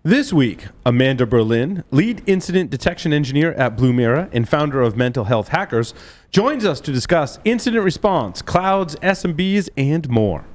This week, Amanda Berlin, lead incident detection engineer at Blumira and founder of Mental Health Hackers, joins us to discuss incident response, clouds, SMBs, and more.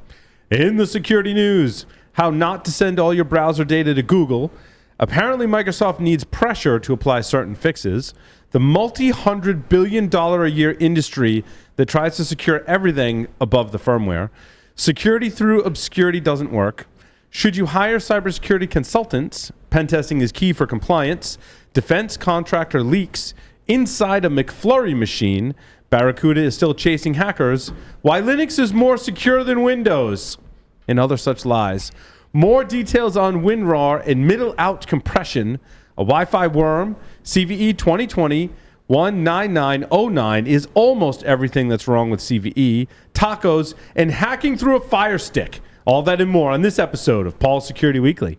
In the security news, how not to send all your browser data to Google. Apparently, Microsoft needs pressure to apply certain fixes. The multi-$100 billion a year industry that tries to secure everything above the firmware. Security through obscurity doesn't work. Should you hire cybersecurity consultants? Pen testing is key for compliance. Defense contractor leaks. Inside a McFlurry machine. Barracuda is still chasing hackers. Why Linux is more secure than Windows. And other such lies. More details on WinRAR and middle-out compression. A Wi-Fi worm. CVE 2020-19909 is almost everything that's wrong with CVE. Tacos and hacking through a Fire Stick. All that and more on this episode of Paul's Security Weekly.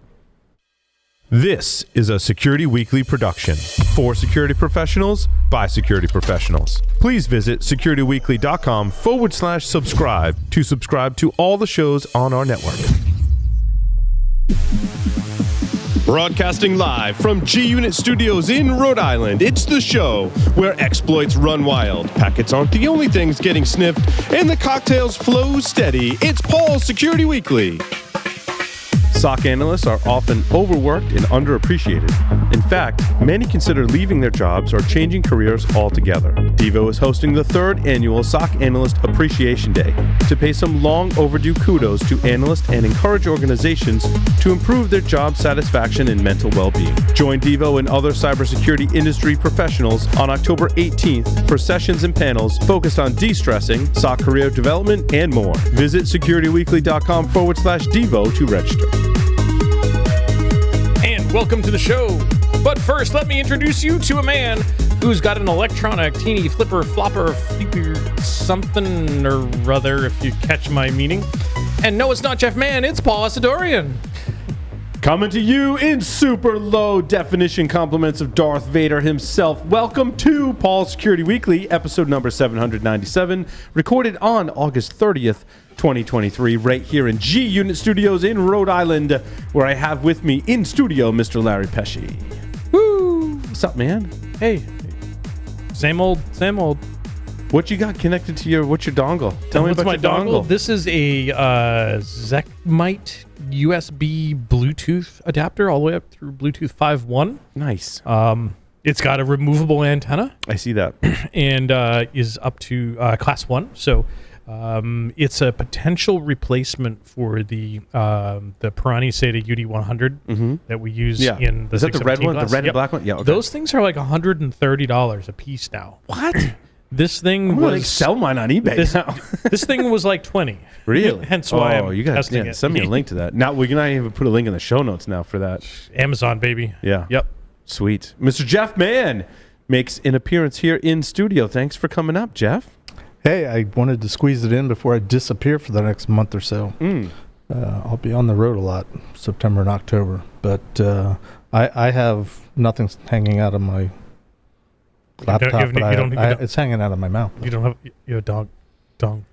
This is a Security Weekly production for security professionals by security professionals. Please visit securityweekly.com/subscribe to subscribe to all the shows on our network. Broadcasting live from G-Unit Studios in Rhode Island, it's the show where exploits run wild, packets aren't the only things getting sniffed, and the cocktails flow steady. It's Paul's Security Weekly. SOC analysts are often overworked and underappreciated. In fact, many consider leaving their jobs or changing careers altogether. Devo is hosting the third annual SOC Analyst Appreciation Day to pay some long overdue kudos to analysts and encourage organizations to improve their job satisfaction and mental well-being. Join Devo and other cybersecurity industry professionals on October 18th for sessions and panels focused on de-stressing, SOC career development, and more. Visit securityweekly.com/Devo to register. Welcome to the show. But first, let me introduce you to a man who's got an electronic teeny flipper flopper flippy something or other, if you catch my meaning. And no, it's not Jeff Mann, it's Paul Asadorian. Coming to you in super low definition compliments of Darth Vader himself. Welcome to Paul's Security Weekly, episode number 797, recorded on August 30th, 2023, right here in G-Unit Studios in Rhode Island, where I have with me in studio Mr. Larry Pesci. Woo! What's up, man? Hey. Same old, same old. What you got connected to what's your dongle? Tell me about your dongle. This is a Zekmite USB Bluetooth adapter all the way up through Bluetooth 5.1. Nice. It's got a removable antenna. I see that. And is up to class 1. So it's a potential replacement for the Pirani SATA UD100 that we use in the 617 Is that the red one? class. The red and black one? Yeah, okay. Those things are like $130 a piece now. What? This thing I'm going to sell mine on eBay now. This thing was like 20. Really? Hence why I'm testing it. Send me a link to that. Now, we're going to even put a link in the show notes now for that. Amazon, baby. Yeah. Yep. Sweet. Mr. Jeff Mann makes an appearance here in studio. Thanks for coming up, Jeff. Hey, I wanted to squeeze it in before I disappear for the next month or so. I'll be on the road a lot, September and October. But I have nothing hanging out of my laptop. It's hanging out of my mouth. You don't have a dong.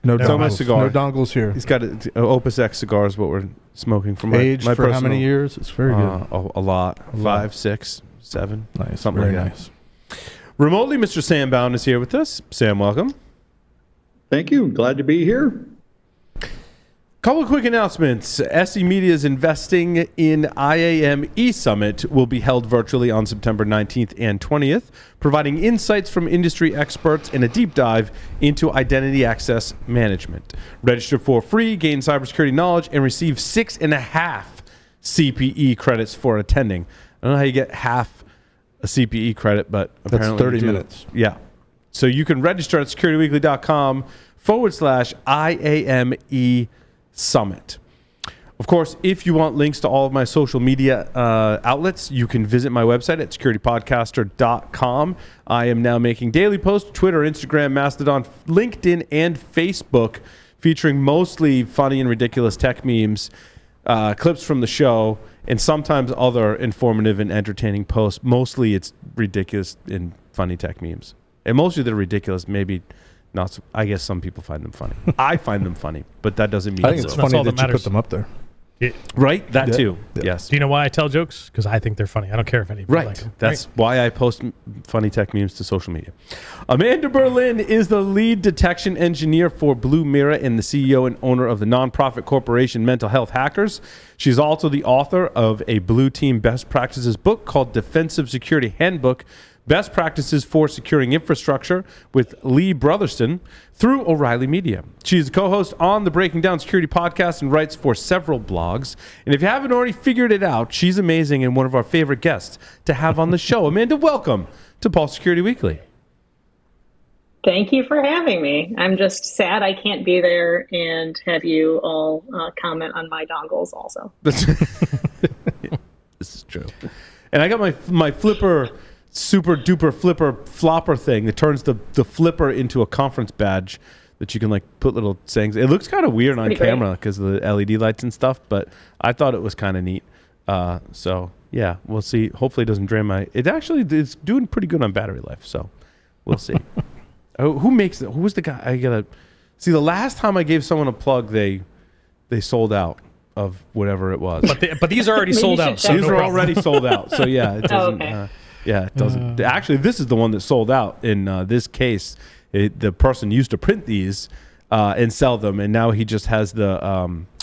No dongles. No dongles here. He's got an Opus X cigar is what we're smoking from Aged my for personal, how many years? It's very good. A lot. 5, 6, 7. Nice. Something very like nice. that. Remotely, Mr. Sam Bound is here with us. Sam, welcome. Thank you. Glad to be here. Couple of quick announcements. SE Media's Investing in IAM eSummit will be held virtually on September 19th and 20th, providing insights from industry experts and a deep dive into identity access management. Register for free, gain cybersecurity knowledge, and receive 6.5 CPE credits for attending. I don't know how you get half a CPE credit, but apparently that's 30 minutes. Yeah. So you can register at securityweekly.com/IAME Summit. Of course, if you want links to all of my social media outlets, you can visit my website at securitypodcaster.com. I am now making daily posts, Twitter, Instagram, Mastodon, LinkedIn, and Facebook, featuring mostly funny and ridiculous tech memes, clips from the show, and sometimes other informative and entertaining posts. Mostly it's ridiculous and funny tech memes. And mostly they're ridiculous, maybe not. I guess some people find them funny. I find them funny, but that doesn't mean I think it's funny that you put them up there. Right? That Yeah. too. Yeah. Yes. Do you know why I tell jokes? Because I think they're funny. I don't care if anybody Right. likes them. That's why I post funny tech memes to social media. Amanda Berlin is the lead detection engineer for Blumira and the CEO and owner of the nonprofit corporation Mental Health Hackers. She's also the author of a Blue Team Best Practices book called Defensive Security Handbook, Best Practices for Securing Infrastructure with Lee Brotherston through O'Reilly Media. She's a co-host on the Breaking Down Security podcast and writes for several blogs. And if you haven't already figured it out, she's amazing and one of our favorite guests to have on the show. Amanda, welcome to Pulse Security Weekly. Thank you for having me. I'm just sad I can't be there and have you all comment on my dongles also. This is true. And I got my flipper, super duper flipper flopper thing that turns the flipper into a conference badge that you can like put little sayings. It looks kind of weird on camera because of the LED lights and stuff, but I thought it was kind of neat. So yeah, we'll see. Hopefully it doesn't drain it actually is doing pretty good on battery life. So we'll see. Who makes it? Who's the guy? I gotta see. The last time I gave someone a plug, they sold out of whatever it was. But these are already sold out. So These are already sold out. So yeah, it doesn't. okay. Yeah, it doesn't. Actually, this is the one that sold out in this case. The person used to print these and sell them, and now he just has the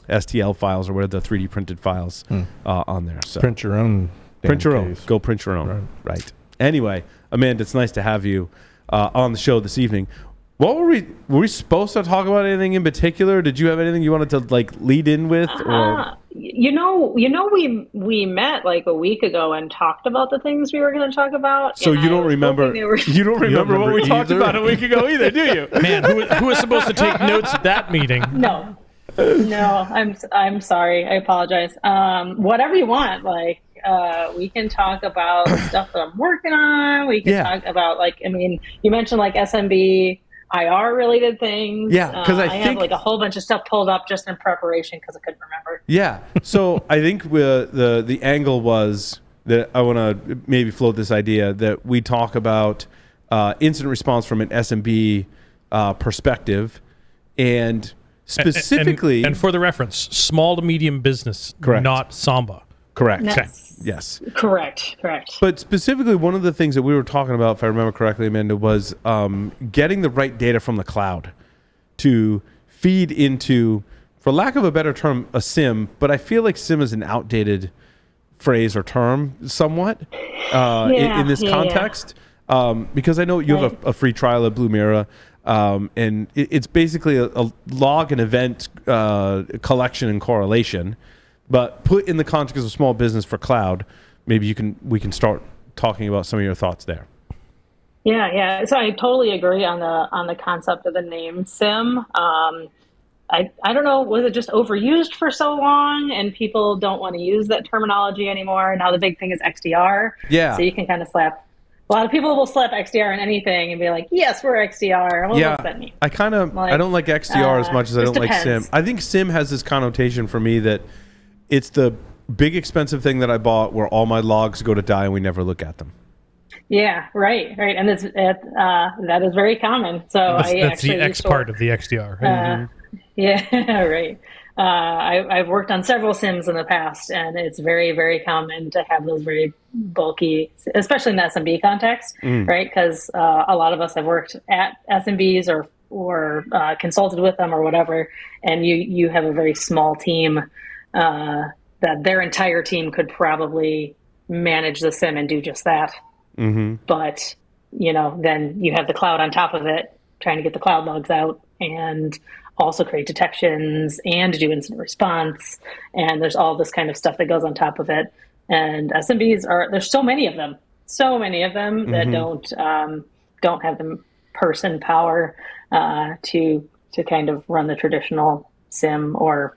STL files or whatever, the 3D printed files on there. So Print your own. print your case. own. Go print your own. Right. Anyway, Amanda, it's nice to have you on the show this evening. What were we supposed to talk about anything in particular? Did you have anything you wanted to like lead in with, or we met like a week ago and talked about the things we were going to talk about. so you don't remember? You don't remember what we talked about a week ago either, do you? Man, who was supposed to take notes at that meeting? No, I'm sorry. I apologize. Whatever you want, like. We can talk about stuff that I'm working on. We can talk about you mentioned like SMB, IR related things. Yeah, because I think have like a whole bunch of stuff pulled up just in preparation because I couldn't remember. Yeah, so I think the angle was that I want to maybe float this idea that we talk about incident response from an SMB perspective, and specifically, and for the reference, small to medium business, Correct. not Samba. Correct. No. Yes. Correct. But specifically, one of the things that we were talking about, if I remember correctly, Amanda, was getting the right data from the cloud to feed into, for lack of a better term, a SIM. But I feel like SIM is an outdated phrase or term somewhat in this context. Because I know you have a free trial at Blumira. And it's basically a log and event collection and correlation. But put in the context of small business for cloud, maybe we can start talking about some of your thoughts there. Yeah. So I totally agree on the concept of the name SIM. I don't know, was it just overused for so long and people don't want to use that terminology anymore? Now the big thing is XDR. Yeah. So you can kind of slap. A lot of people will slap XDR in anything and be like, "Yes, we're XDR." What does that mean? I don't like XDR as much as I don't like SIM. depends. I think SIM has this connotation for me that it's the big expensive thing that I bought where all my logs go to die and we never look at them. Yeah, right, and that is very common. So That's the X part of the XDR. Right? Yeah, right. I've worked on several SIMs in the past, and it's very, very common to have those very bulky, especially in the SMB context, right? Because a lot of us have worked at SMBs or consulted with them or whatever, and you have a very small team that their entire team could probably manage the SIM and do just that. Mm-hmm. But, then you have the cloud on top of it, trying to get the cloud logs out and also create detections and to do incident response. And there's all this kind of stuff that goes on top of it. And SMBs there's so many of them that don't have the person power to kind of run the traditional SIM or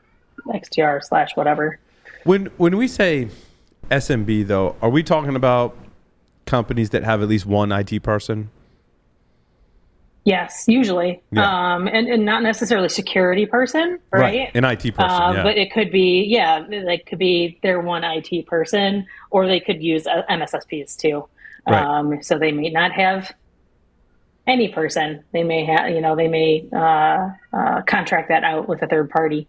XDR / whatever. When we say SMB, though, are we talking about companies that have at least one IT person? Yes, usually. Yeah. And not necessarily security person, right? An IT person, yeah. But it could be, they could be their one IT person, or they could use MSSPs too. Right. So they may not have any person. They may have, contract that out with a third party.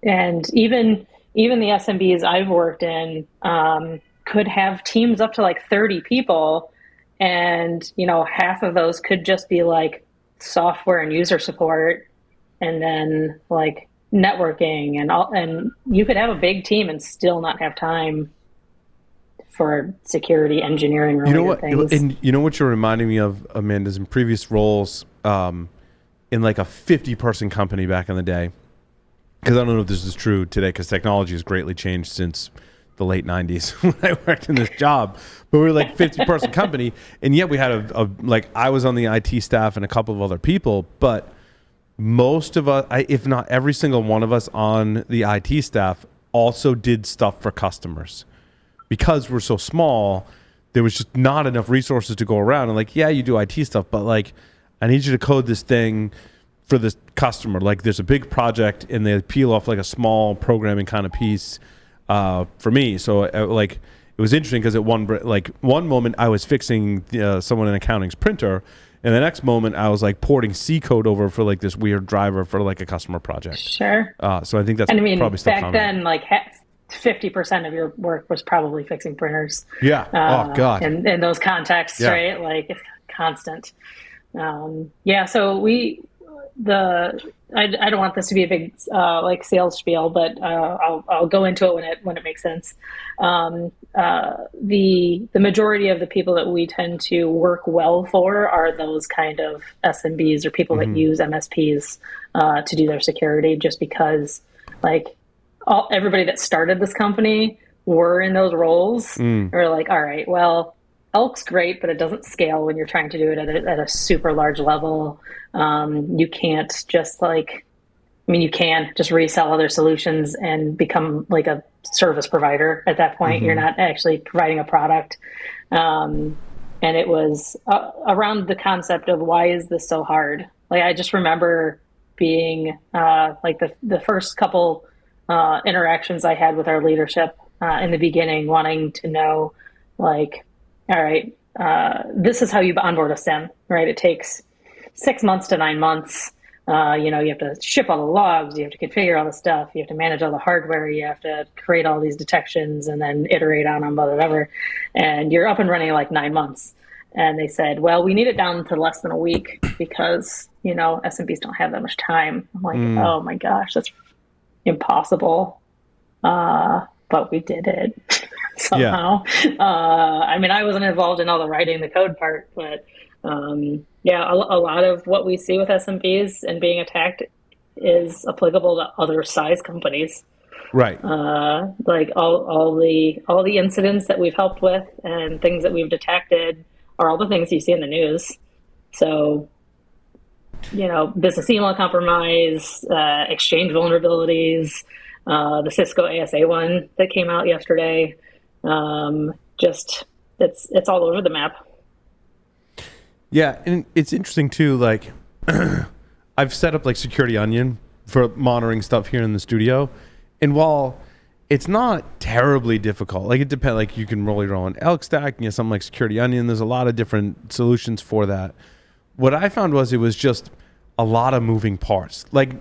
and even the SMBs I've worked in could have teams up to like 30 people, and half of those could just be like software and user support, and then like networking and you could have a big team and still not have time for security engineering related things. And you know what you're reminding me of, Amanda's in previous roles in like a 50-person company back in the day. Because I don't know if this is true today, because technology has greatly changed since the late 90s when I worked in this job. But we were like 50-person company, and yet we had I was on the IT staff and a couple of other people, but most of us, if not every single one of us on the IT staff, also did stuff for customers. Because we're so small, there was just not enough resources to go around. And like, yeah, you do IT stuff, but like, I need you to code this thing for this customer. Like, there's a big project, and they peel off like a small programming kind of piece for me. So like, it was interesting because at one moment I was fixing someone in accounting's printer, and the next moment I was like porting C code over for like this weird driver for like a customer project. Sure. So I think that's probably still back common. then, like 50% of your work was probably fixing printers. Yeah. Oh God. In those contexts, right? Like it's constant. So I don't want this to be a big like sales spiel, but I'll go into it when it makes sense. The majority of the people that we tend to work well for are those kind of SMBs or people that use MSPs to do their security, just because like everybody that started this company were in those roles. We're like, all right, well, Elk's great, but it doesn't scale when you're trying to do it at a super large level. You can't just you can just resell other solutions and become like a service provider at that point. You're not actually providing a product. And it was around the concept of, why is this so hard? Like, I just remember being like the first couple interactions I had with our leadership in the beginning, wanting to know, like, all right, this is how you onboard a SIM, right? It takes 6 months to 9 months. You have to ship all the logs, you have to configure all the stuff, you have to manage all the hardware, you have to create all these detections and then iterate on them, whatever. And you're up and running in like 9 months. And they said, well, we need it down to less than a week because, SMBs don't have that much time. I'm like, oh my gosh, that's impossible. But we did it somehow. Yeah. I wasn't involved in all the writing the code part, but a lot of what we see with SMBs and being attacked is applicable to other size companies. Right. Like all the incidents that we've helped with and things that we've detected are all the things you see in the news. So, business email compromise, exchange vulnerabilities, the Cisco ASA one that came out yesterday. It's all over the map. Yeah, and it's interesting too, like I've set up like Security Onion for monitoring stuff here in the studio, and while it's not terribly difficult, like it depends, like you can roll your own Elk stack, something like Security Onion, there's a lot of different solutions for that. What I found was it was just a lot of moving parts. Like,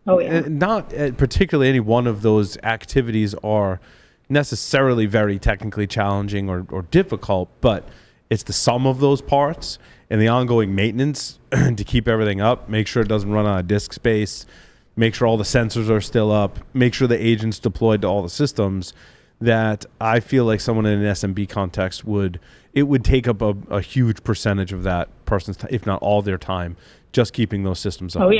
not particularly any one of those activities are necessarily very technically challenging or difficult, but it's the sum of those parts and the ongoing maintenance to keep everything up, make sure it doesn't run out of disk space, make sure all the sensors are still up, make sure the agent's deployed to all the systems, that I feel like someone in an SMB context would take up a huge percentage of that person's time, if not all their time, just keeping those systems up. We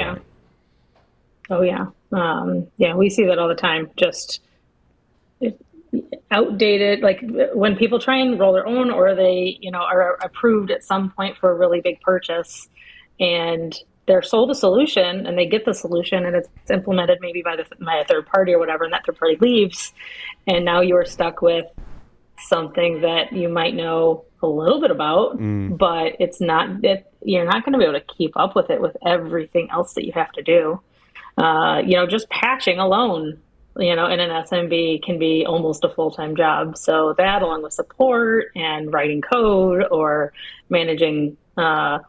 see that all the time. Just outdated, like when people try and roll their own, or they are approved at some point for a really big purchase, and they're sold a solution and they get the solution and it's implemented maybe by a third party or whatever, and that third party leaves, and now you're stuck with something that you might know a little bit about, but you're not going to be able to keep up with it with everything else that you have to do. Just patching alone, in an SMB can be almost a full-time job. So that, along with support and writing code or managing, doing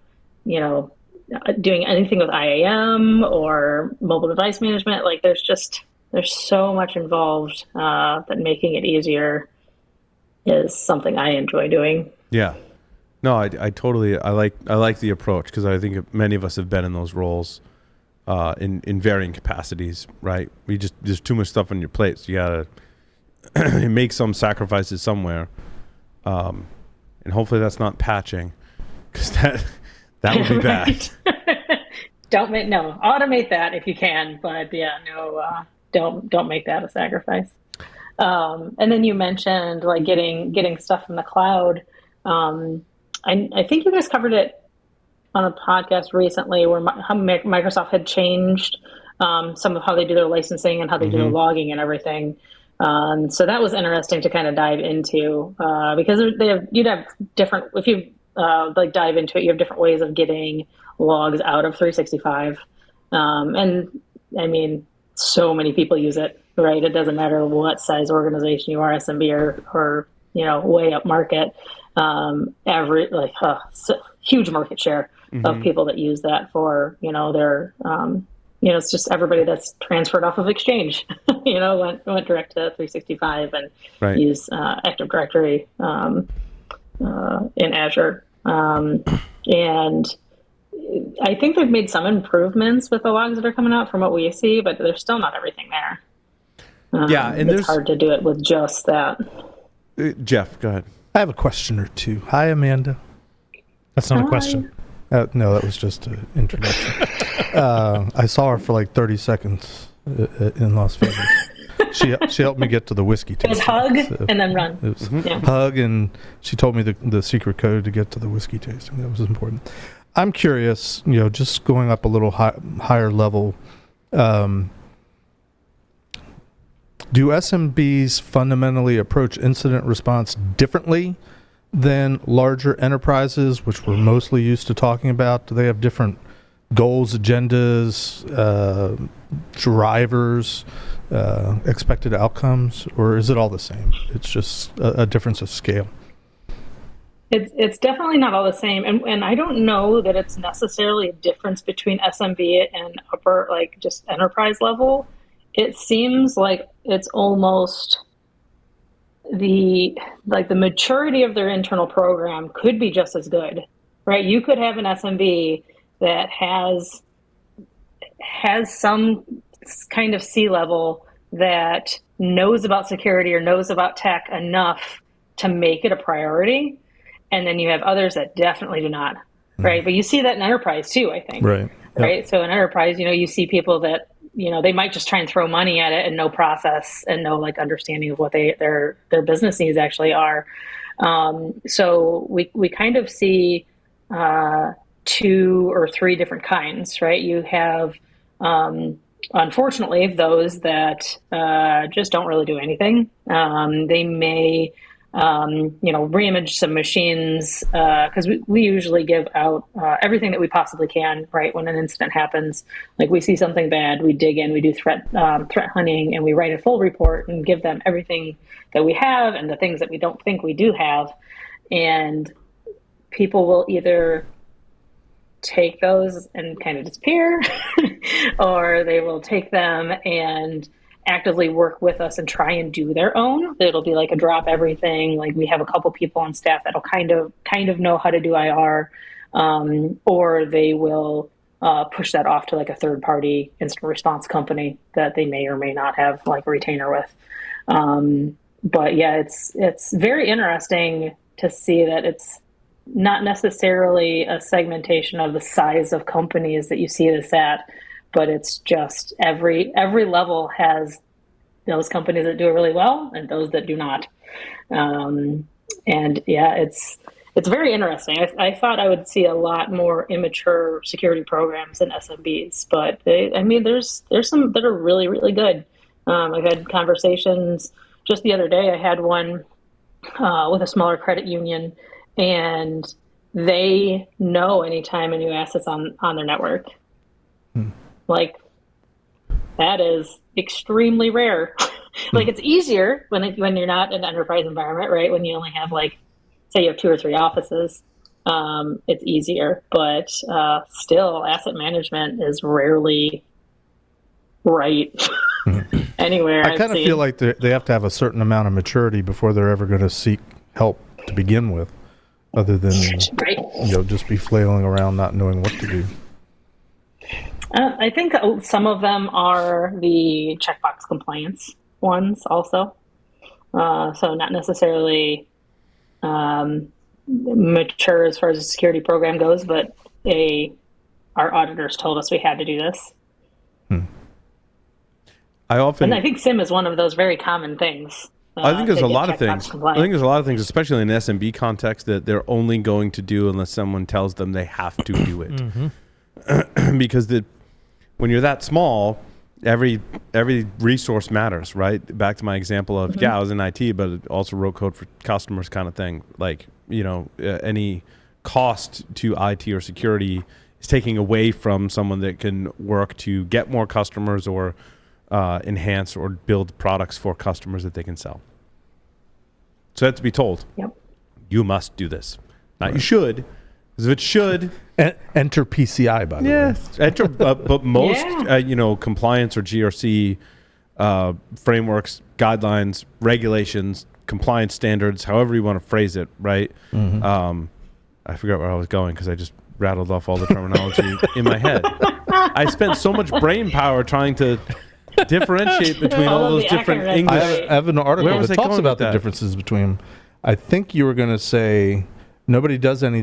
anything with IAM or mobile device management, like there's just there's so much involved that making it easier is something I enjoy doing. Yeah. No, I totally, I like the approach, because I think many of us have been in those roles in varying capacities, right? There's too much stuff on your plate, so you gotta make some sacrifices somewhere. And hopefully that's not patching, because that would be bad. Automate that if you can, but don't make that a sacrifice. And then you mentioned like getting stuff from the cloud. I think you guys covered it on a podcast recently where how Microsoft had changed some of how they do their licensing and how they do their logging and everything. So that was interesting to kind of dive into because you'd have different, if you dive into it, you have different ways of getting logs out of 365. And I mean, so many people use it, right? It doesn't matter what size organization you are, SMB or way up market. Huge market share of people that use that for, their, it's just everybody that's transferred off of Exchange, went direct to 365 and use Active Directory in Azure. And I think they've made some improvements with the logs that are coming out from what we see, but there's still not everything there. And it's hard to do it with just that. Jeff, go ahead. I have a question or two. Hi, Amanda. That's not a question. No, that was just an introduction. I saw her for like 30 seconds in Las Vegas. She helped me get to the whiskey tasting. It was hug and then run. It was hug, and she told me the secret code to get to the whiskey tasting. That was important. I'm curious, just going up a little higher level, do SMBs fundamentally approach incident response differently than larger enterprises, which we're mostly used to talking about? Do they have different goals, agendas, drivers, expected outcomes, or is it all the same? It's just a difference of scale. It's definitely not all the same. And I don't know that it's necessarily a difference between SMB and upper, like just enterprise level. It seems like it's almost the maturity of their internal program could be just as good, right? You could have an SMB that has some kind of C-level that knows about security or knows about tech enough to make it a priority. And then you have others that definitely do not, right? But you see that in enterprise too, I think. Right. Right. So in enterprise, you see people that, they might just try and throw money at it and no process and no understanding of what their business needs actually are. So we kind of see 2 or 3 different kinds, right? You have, unfortunately, those that just don't really do anything. They may reimage some machines, because we usually give out everything that we possibly can, right? When an incident happens, like we see something bad, we dig in, we do threat hunting, and we write a full report and give them everything that we have and the things that we don't think we do have. And people will either take those and kind of disappear, or they will take them and actively work with us and try and do their own. It'll be like a drop everything. Like we have a couple people on staff that'll kind of know how to do IR, or they will push that off to like a third party incident response company that they may or may not have like a retainer with. But yeah, it's very interesting to see that it's not necessarily a segmentation of the size of companies that you see this at, but it's just every level has those companies that do it really well and those that do not. And yeah, it's very interesting. I thought I would see a lot more immature security programs in SMBs, but there's some that are really, really good. I've had conversations just the other day. I had one with a smaller credit union, and they know anytime a new asset's on their network. Like, that is extremely rare. Like, it's easier when you're not in an enterprise environment, right? When you only have, like, say you have 2 or 3 offices, it's easier. But still, asset management is rarely right anywhere. I kind of feel like they have to have a certain amount of maturity before they're ever going to seek help to begin with, other than right. Just be flailing around not knowing what to do. I think some of them are the checkbox compliance ones also. So not necessarily mature as far as the security program goes, but our auditors told us we had to do this. And I think SIM is one of those very common things. I think there's a lot of things. I think there's a lot of things, especially in an SMB context, that they're only going to do unless someone tells them they have to do it. Because when you're that small, every resource matters, right? Back to my example of, I was in IT, but it also wrote code for customers kind of thing. Like, any cost to IT or security is taking away from someone that can work to get more customers or enhance or build products for customers that they can sell. So that's to be told, you must do this. Not you should, because if it should... Enter PCI, by the way. Yes, enter, but most, compliance or GRC frameworks, guidelines, regulations, compliance standards, however you want to phrase it, right? I forgot where I was going because I just rattled off all the terminology in my head. I spent so much brain power trying to differentiate between all those different English. I have an article that talks about the differences between. I think you were going to say nobody does any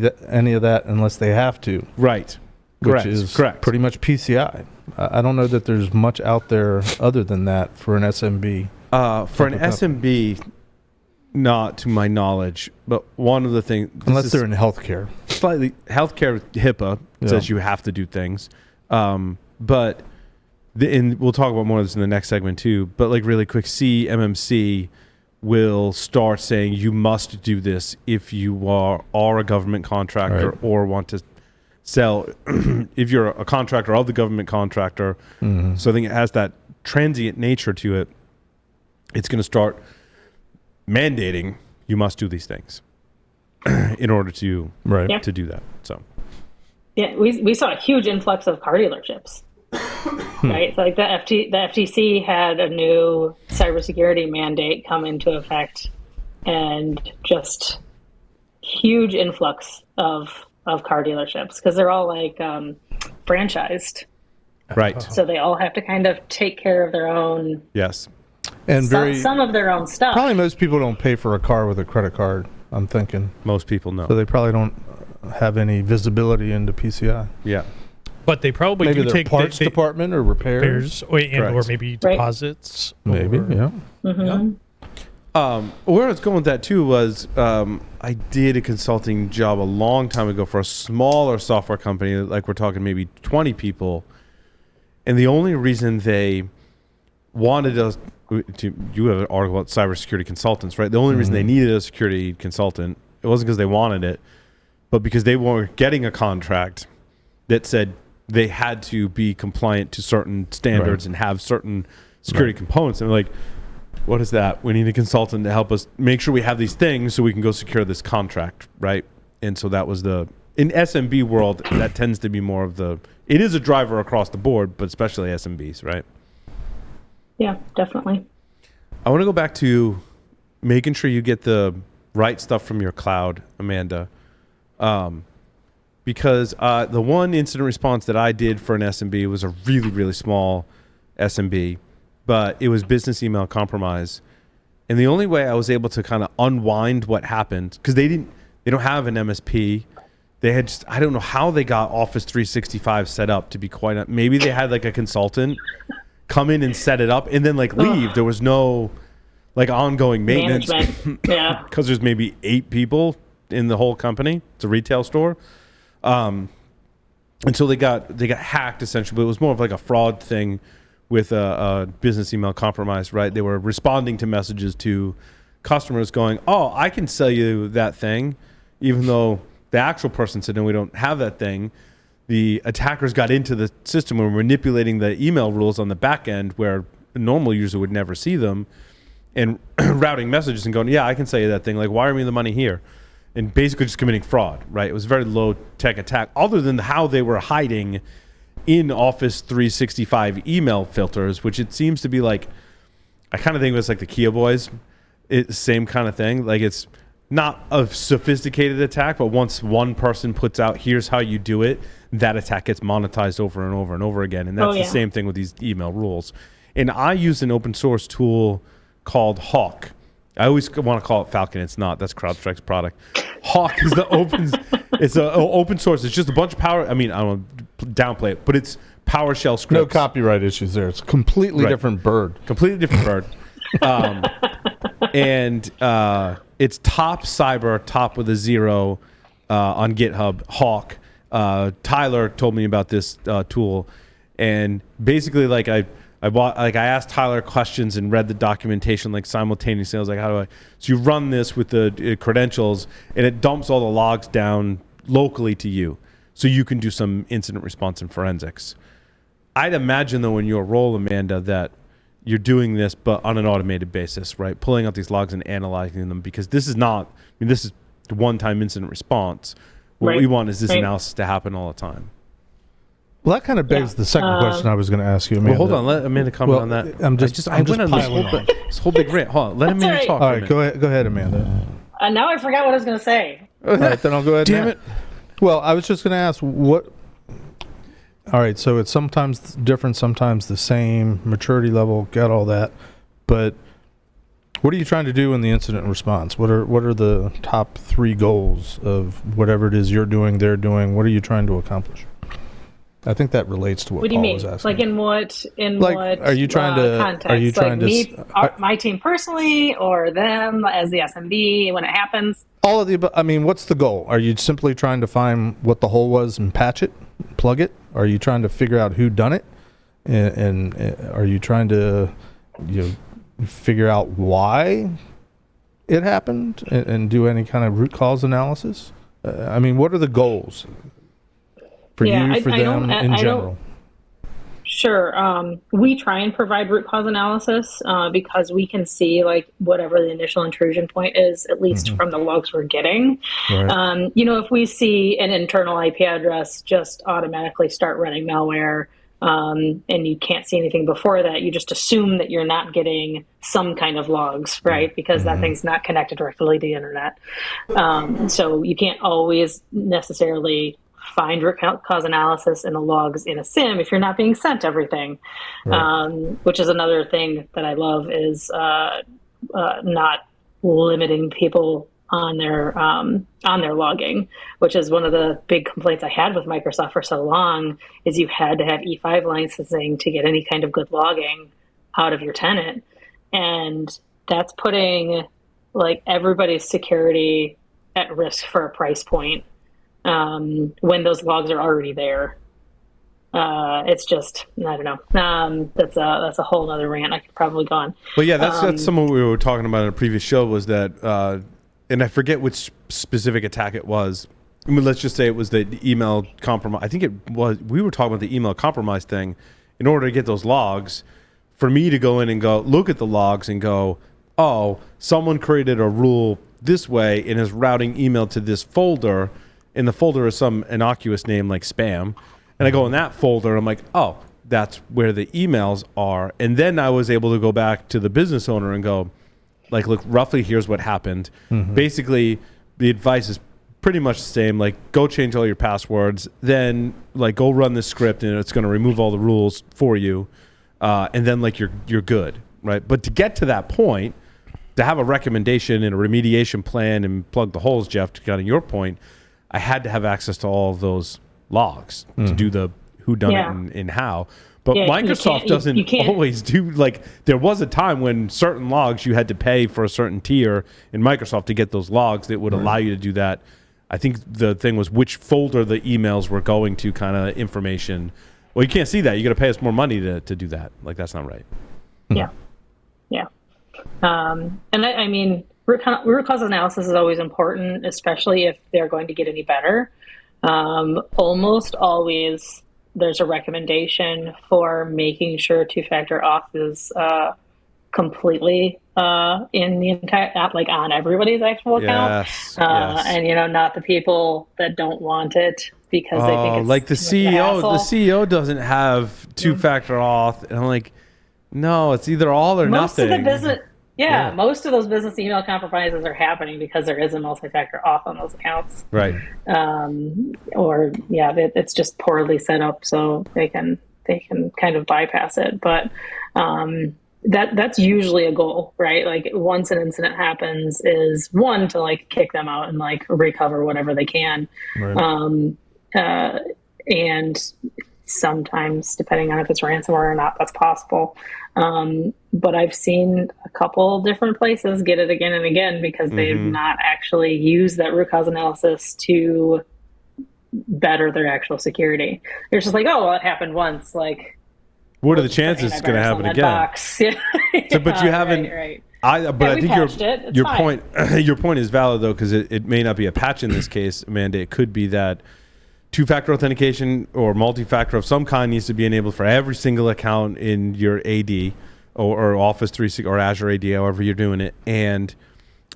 of that unless they have to. Right. Which is pretty much PCI. I don't know that there's much out there other than that for an SMB. For an SMB, not to my knowledge, but one of the things... Unless they're in healthcare. Slightly. Healthcare, HIPAA says you have to do things. But... and we'll talk about more of this in the next segment too, but like really quick, CMMC will start saying you must do this if you are a government contractor or want to sell, if you're a contractor of the government contractor. So I think it has that transient nature to it. It's going to start mandating you must do these things in order to do that. So we saw a huge influx of car dealerships. Right, so like the FTC had a new cybersecurity mandate come into effect, and just huge influx of car dealerships because they're all like franchised, right? So they all have to kind of take care of their own and some of their own stuff. Probably most people don't pay for a car with a credit card. I'm thinking most people know, so they probably don't have any visibility into PCI. Yeah. But they probably maybe do take parts department or repairs, or maybe deposits. Maybe, where I was going with that too was I did a consulting job a long time ago for a smaller software company, like we're talking maybe 20 people, and the only reason they wanted us to, you have an article about cybersecurity consultants, right? The only reason they needed a security consultant, it wasn't because they wanted it, but because they weren't getting a contract that said they had to be compliant to certain standards and have certain security components. And like, what is that? We need a consultant to help us make sure we have these things so we can go secure this contract, right? And so that was in SMB world, that tends to be more of it is a driver across the board, but especially SMBs, right? Yeah, definitely. I want to go back to making sure you get the right stuff from your cloud, Amanda. Because the one incident response that I did for an SMB was a really, really small SMB, but it was business email compromise. And the only way I was able to kind of unwind what happened, because they don't have an MSP. They had I don't know how they got Office 365 set up, to be quite, maybe they had like a consultant come in and set it up and then like leave. There was no like ongoing maintenance. Yeah. Because there's maybe 8 people in the whole company. It's a retail store. And so they got hacked essentially, but it was more of like a fraud thing with a business email compromise, right? They were responding to messages to customers going, "Oh, I can sell you that thing," even though the actual person said, "No, we don't have that thing." The attackers got into the system and were manipulating the email rules on the back end where a normal user would never see them, and routing messages and going, "Yeah, I can sell you that thing. Like, wire me the money here." And basically just committing fraud, right? It was a very low-tech attack, other than how they were hiding in Office 365 email filters, which it seems to be like I kind of think it was like the Kia boys. It's same kind of thing. Like it's not a sophisticated attack, but once one person puts out, here's how you do it, that attack gets monetized over and over and over again. And that's the same thing with these email rules. And I use an open source tool called Hawk. I always want to call it Falcon. It's not. That's CrowdStrike's product. Hawk is the open. It's a open source. It's just a bunch of power. I mean, I don't want to downplay it, but it's PowerShell scripts. No copyright issues there. It's a completely different bird. Completely different bird. And it's top cyber, top with a 0 on GitHub. Hawk. Tyler told me about this tool, and basically, like I asked Tyler questions and read the documentation like simultaneously. I was like, how do I? So you run this with the credentials, and it dumps all the logs down locally to you, so you can do some incident response and forensics. I'd imagine though, in your role, Amanda, that you're doing this, but on an automated basis, right? Pulling out these logs and analyzing them, because this is not. I mean, this is one-time incident response. What we want is this analysis to happen all the time. Well, that kind of begs the second question I was going to ask you, Amanda. Well, hold on. Let Amanda comment on that. I'm just piling on. This whole big rant. Hold on. Let Amanda talk. All right, go ahead, Amanda. Now I forgot what I was going to say. All right, then I'll go ahead. Damn it. Well, I was just going to ask what. All right, so it's sometimes different, sometimes the same, maturity level, got all that. But what are you trying to do in the incident response? What are the top 3 goals of whatever it is you're doing, they're doing? What are you trying to accomplish? I think that relates to what do you Paul mean? was asking. Like in what? Are you trying to? Context? Are you trying like to? My team personally, or them as the SMB when it happens? All of the. I mean, what's the goal? Are you simply trying to find what the hole was and patch it, plug it? Are you trying to figure out who done it? And are you trying to, figure out why it happened and do any kind of root cause analysis? I mean, what are the goals for you, for them, in general? Sure. We try and provide root cause analysis because we can see like whatever the initial intrusion point is, at least from the logs we're getting. Right. If we see an internal IP address just automatically start running malware, and you can't see anything before that, you just assume that you're not getting some kind of logs, right? Because that thing's not connected directly to the internet. So you can't always necessarily find root cause analysis in the logs in a SIM if you're not being sent everything, which is another thing that I love is not limiting people on their logging, which is one of the big complaints I had with Microsoft for so long, is you had to have E5 licensing to get any kind of good logging out of your tenant. And that's putting like everybody's security at risk for a price point when those logs are already there. It's just, I don't know. That's a whole other rant I could probably go on. Well, yeah, that's some of what we were talking about in a previous show was that, and I forget which specific attack it was. I mean, let's just say it was the email compromise. I think it was, we were talking about the email compromise thing. In order to get those logs, for me to go in and go look at the logs and go, oh, someone created a rule this way and is routing email to this folder, and the folder is some innocuous name like spam. And I go in that folder, I'm like, oh, that's where the emails are. And then I was able to go back to the business owner and go, like, look, roughly here's what happened. Basically, the advice is pretty much the same. Like, go change all your passwords. Then, like, go run this script, and it's going to remove all the rules for you. And then, like, you're good, right? But to get to that point, to have a recommendation and a remediation plan and plug the holes, Jeff, to kind of your point, I had to have access to all of those logs to do the who done it and how. But Microsoft doesn't always do, like, there was a time when certain logs you had to pay for a certain tier in Microsoft to get those logs that would allow you to do that. I think the thing was which folder the emails were going to, kind of information. Well, you can't see that. You got to pay us more money to do that. Like, that's not right. Yeah. And I mean, root cause analysis is always important, especially if they're going to get any better. Almost always there's a recommendation for making sure two-factor auth is completely in the entire app, like on everybody's actual account. Yes. And not the people that don't want it because they think it's like the CEO. hassle. The CEO doesn't have two-factor auth, and I'm like, No, it's either all or Most nothing. of the business, Yeah. most of those business email compromises are happening because there is a multi-factor auth on those accounts. Right. It's just poorly set up, so they can kind of bypass it. But that's usually a goal, right? Like once an incident happens, is one to like kick them out and like recover whatever they can, Right. and sometimes, depending on if it's ransomware or not, that's possible. But I've seen a couple different places get it again and again because they've not actually used that root cause analysis to better their actual security. They're just like, oh, well, it happened once. Like, what are the chances it's going to happen again? But you haven't. Right. I think your fine. your point is valid though, because it may not be a patch in this case, Amanda. It could be that two-factor authentication or multi-factor of some kind needs to be enabled for every single account in your AD or Office 360 or Azure AD, however you're doing it, and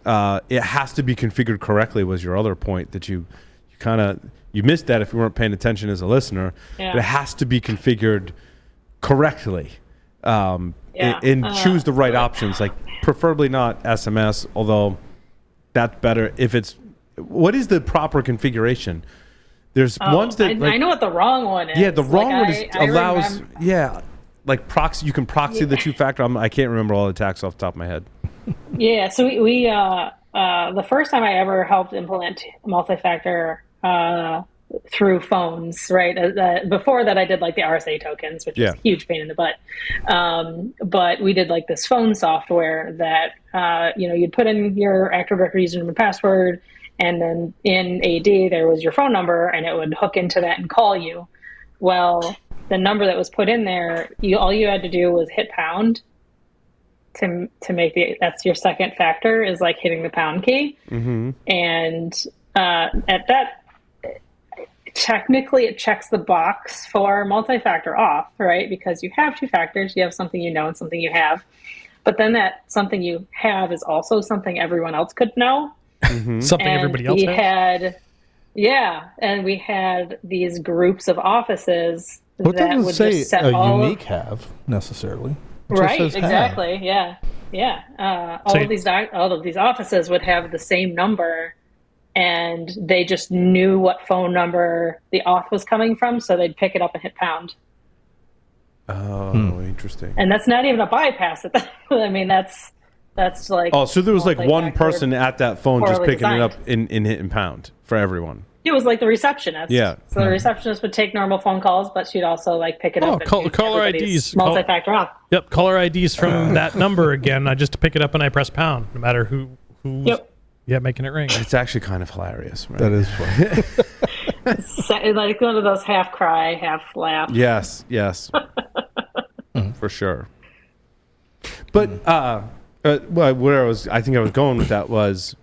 it has to be configured correctly. Was your other point that you missed that if you weren't paying attention as a listener? Yeah. But it has to be configured correctly. And choose the right options, like preferably not SMS, although that's better if it's. What is the proper configuration? There's ones that I know what the wrong one is. Yeah, the wrong one allows. remember. Yeah, like proxy. You can proxy the two-factor. I can't remember all the attacks off the top of my head. Yeah, so we the first time I ever helped implement multi-factor through phones, right? Before that, I did like the RSA tokens, which was a huge pain in the butt. But we did like this phone software that you'd put in your Active Directory username and password, and then in AD there was your phone number, and it would hook into that and call you. Well, the number that was put in there, all you had to do was hit pound to make that's your second factor, is like hitting the pound key. Mm-hmm. And at that, technically it checks the box for multi-factor auth, right? Because you have two factors, you have something you know and something you have. But then that something you have is also something everyone else could know. Mm-hmm. Something and everybody else has? And we had these groups of offices What that doesn't would say just set a all unique have necessarily. It just right, says exactly. have. Yeah. All of these offices would have the same number, and they just knew what phone number the auth was coming from, so they'd pick it up and hit pound. Oh, interesting. And that's not even a bypass. I mean, that's like... Oh, so there was like one person at that phone just picking it up and hitting pound for everyone. It was like the receptionist. Yeah. So the receptionist would take normal phone calls, but she'd also like pick it up and caller IDs. Multi-factor auth. Yep, caller IDs from that number again. I just pick it up and I press pound, no matter who's making it ring. It's actually kind of hilarious. Right? That is funny. Like one of those half cry, half laugh. Yes. For sure. But where I think I was going with that was,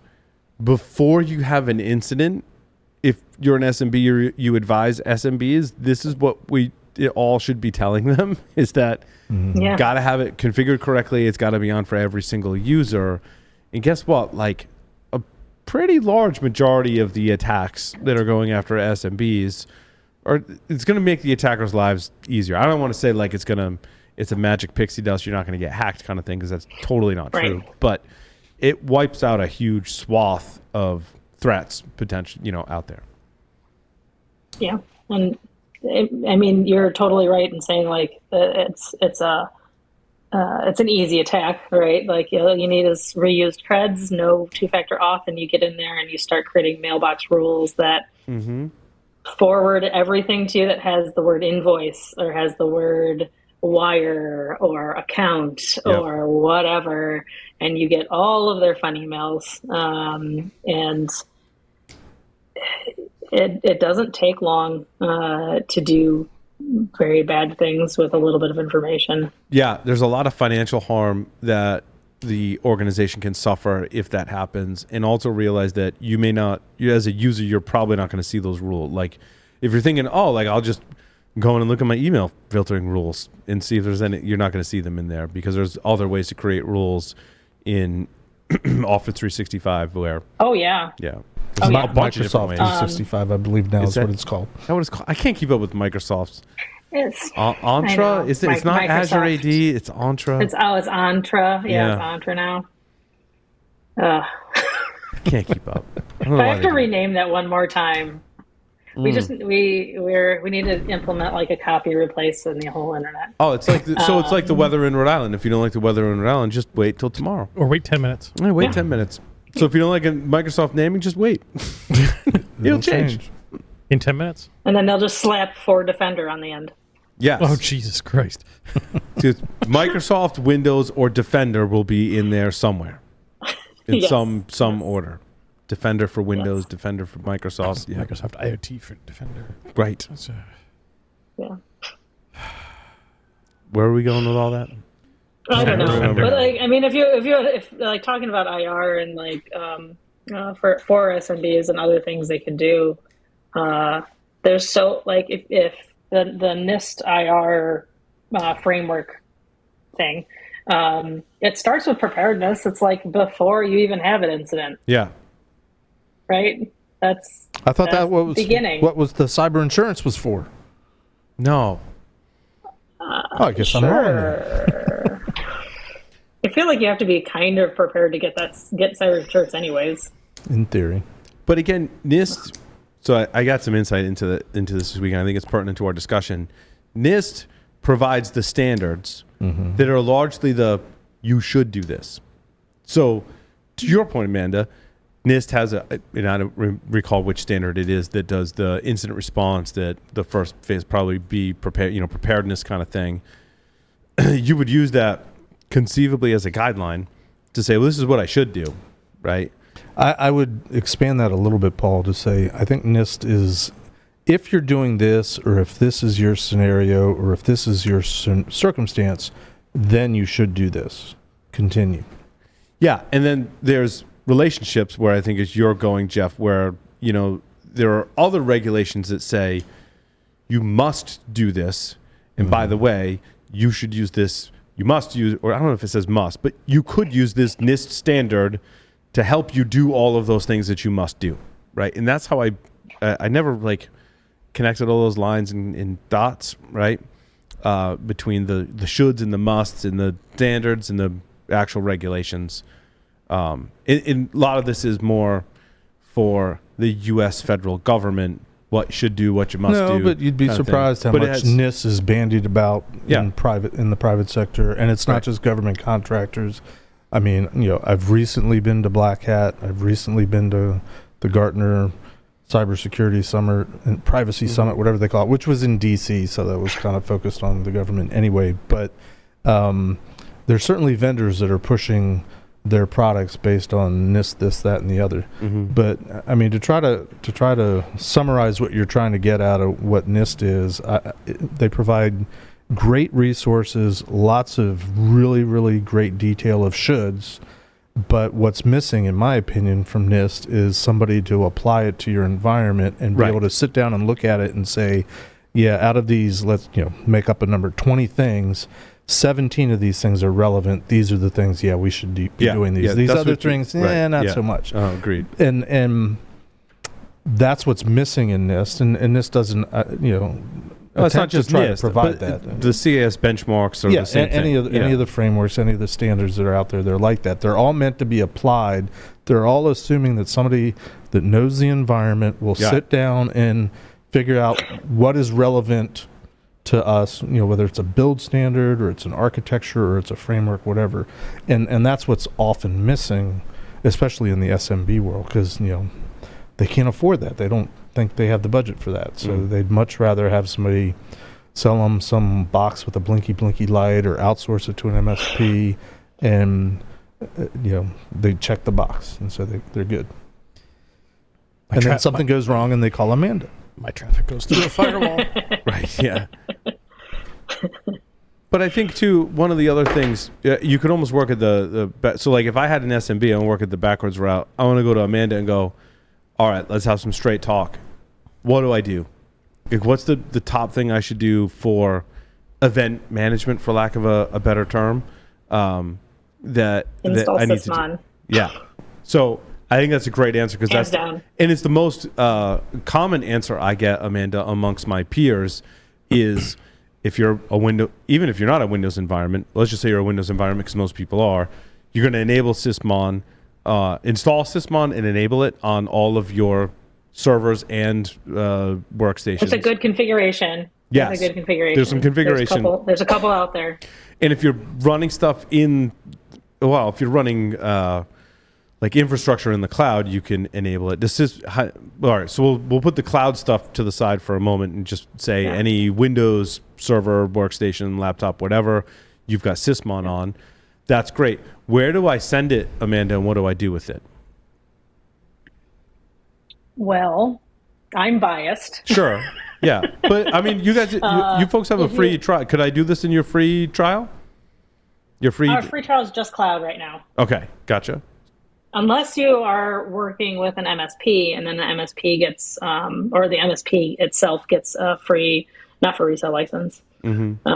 before you have an incident, if you're an SMB, you advise SMBs, this is what it all should be telling them, is that got to have it configured correctly. It's got to be on for every single user. And guess what? Like a pretty large majority of the attacks that are going after SMBs it's going to make the attackers' lives easier. I don't want to say like it's a magic pixie dust, you're not going to get hacked kind of thing, because that's totally not true. But it wipes out a huge swath of threats potential, out there. Yeah, and I mean, you're totally right in saying like it's an easy attack, right? Like you need is reused creds, no two-factor auth, and you get in there and you start creating mailbox rules that forward everything to you that has the word invoice or has the word wire or account or whatever, and you get all of their fun emails, and it doesn't take long to do very bad things with a little bit of information. Yeah, there's a lot of financial harm that the organization can suffer if that happens, and also realize that you may not, as a user, you're probably not going to see those rules. Like if you're thinking, I'll just go in and look at my email filtering rules and see if there's any, you're not going to see them in there, because there's other ways to create rules in Office 365 where Microsoft 365, I believe now is what it's called. I can't keep up with Microsoft's. It's Entra? It's not Azure Microsoft. AD. It's Entra. It's Entra. Yeah, it's Entra now. Ugh. I can't keep up. If I have to rename that one more time, we need to implement like a copy replace in the whole internet. Oh, it's like it's like the weather in Rhode Island. If you don't like the weather in Rhode Island, just wait till tomorrow. Or wait 10 minutes. Wait 10 minutes. So if you don't like a Microsoft naming, just wait. It'll change. In 10 minutes? And then they'll just slap for Defender on the end. Yes. Oh, Jesus Christ. Microsoft, Windows, or Defender will be in there somewhere. In some order. Defender for Windows, Defender for Microsoft. Yeah. Microsoft IoT for Defender. Right. Yeah. Where are we going with all that? I don't know. But like, I mean, if like talking about IR and like for SMBs and other things they can do, there's so like if the NIST IR framework thing, it starts with preparedness. It's like before you even have an incident. Yeah. Right. I thought that was beginning. What was the cyber insurance was for? No. I guess I'm wrong. There. I feel like you have to be kind of prepared to get cyber insurance anyways. In theory. But again, NIST. So I got some insight into this weekend. I think it's pertinent to our discussion. NIST provides the standards that are largely you should do this. So to your point, Amanda, NIST has and I don't recall which standard it is that does the incident response, that the first phase probably be preparedness kind of thing. You would use that conceivably as a guideline to say, well, this is what I should do, right? I would expand that a little bit, Paul, to say I think NIST is, if you're doing this, or if this is your scenario, or if this is your circumstance, then you should do this. Continue. Yeah, and then there's relationships where I think as you're going, Jeff, where there are other regulations that say you must do this, and by the way, you should use this. You must use, or I don't know if it says must, but you could use this NIST standard to help you do all of those things that you must do, right? And that's how I never like connected all those lines and dots, right? Between the shoulds and the musts and the standards and the actual regulations. And a lot of this is more for the U.S. federal government, what you should do, what you must do. No, but you'd be surprised how much NIST is bandied about in the private sector, and it's not just government contractors. I mean, I've recently been to Black Hat. I've recently been to the Gartner Cybersecurity Summit and Privacy Summit, whatever they call it, which was in D.C., so that was kind of focused on the government anyway. But there's certainly vendors that are pushing their products based on NIST, this, that, and the other. But I mean, to try to summarize what you're trying to get out of what NIST is, they provide great resources, lots of really, really great detail of shoulds. But what's missing, in my opinion, from NIST is somebody to apply it to your environment and be able to sit down and look at it and say, yeah, out of these, let's make up a number, 20 things. 17 of these things are relevant. These are the things, we should be doing these. These other things, not so much. Oh, agreed. And that's what's missing in NIST. And NIST doesn't, it's not just try NIST, to provide but that. The CAS benchmarks are the same thing. Any of the frameworks, any of the standards that are out there, they're like that. They're all meant to be applied. They're all assuming that somebody that knows the environment will sit down and figure out what is relevant to us, whether it's a build standard or it's an architecture or it's a framework, whatever. And that's what's often missing, especially in the SMB world, because, they can't afford that. They don't think they have the budget for that. So they'd much rather have somebody sell them some box with a blinky light or outsource it to an MSP and, they check the box. And so they're good. And then something goes wrong and they call Amanda. My traffic goes through a firewall. Right, yeah. But I think, too, one of the other things, you could almost work at so like if I had an SMB, I want to work at the backwards route. I want to go to Amanda and go, all right, let's have some straight talk. What do I do? Like, what's the top thing I should do for event management, for lack of a better term, that I need to do? Yeah. So I think that's a great answer, because and it's the most common answer I get, Amanda, amongst my peers is if you're even if you're not a Windows environment, let's just say you're a Windows environment, because most people are, you're going to enable Sysmon, install Sysmon and enable it on all of your servers and workstations. It's a good configuration. Yes. It's a good configuration. There's some configuration. There's a couple out there. And if you're running stuff if you're running like infrastructure in the cloud, you can enable it. All right, so we'll put the cloud stuff to the side for a moment and just say any Windows server, workstation, laptop, whatever, you've got Sysmon on. That's great. Where do I send it, Amanda, and what do I do with it? Well, I'm biased. Sure. Yeah. But I mean, you guys, you folks have a free trial. Could I do this in your free trial? Our free trial is just cloud right now. Okay. Gotcha. Unless you are working with an MSP, and then the MSP gets, or the MSP itself gets a free, not for resale license. Mm-hmm.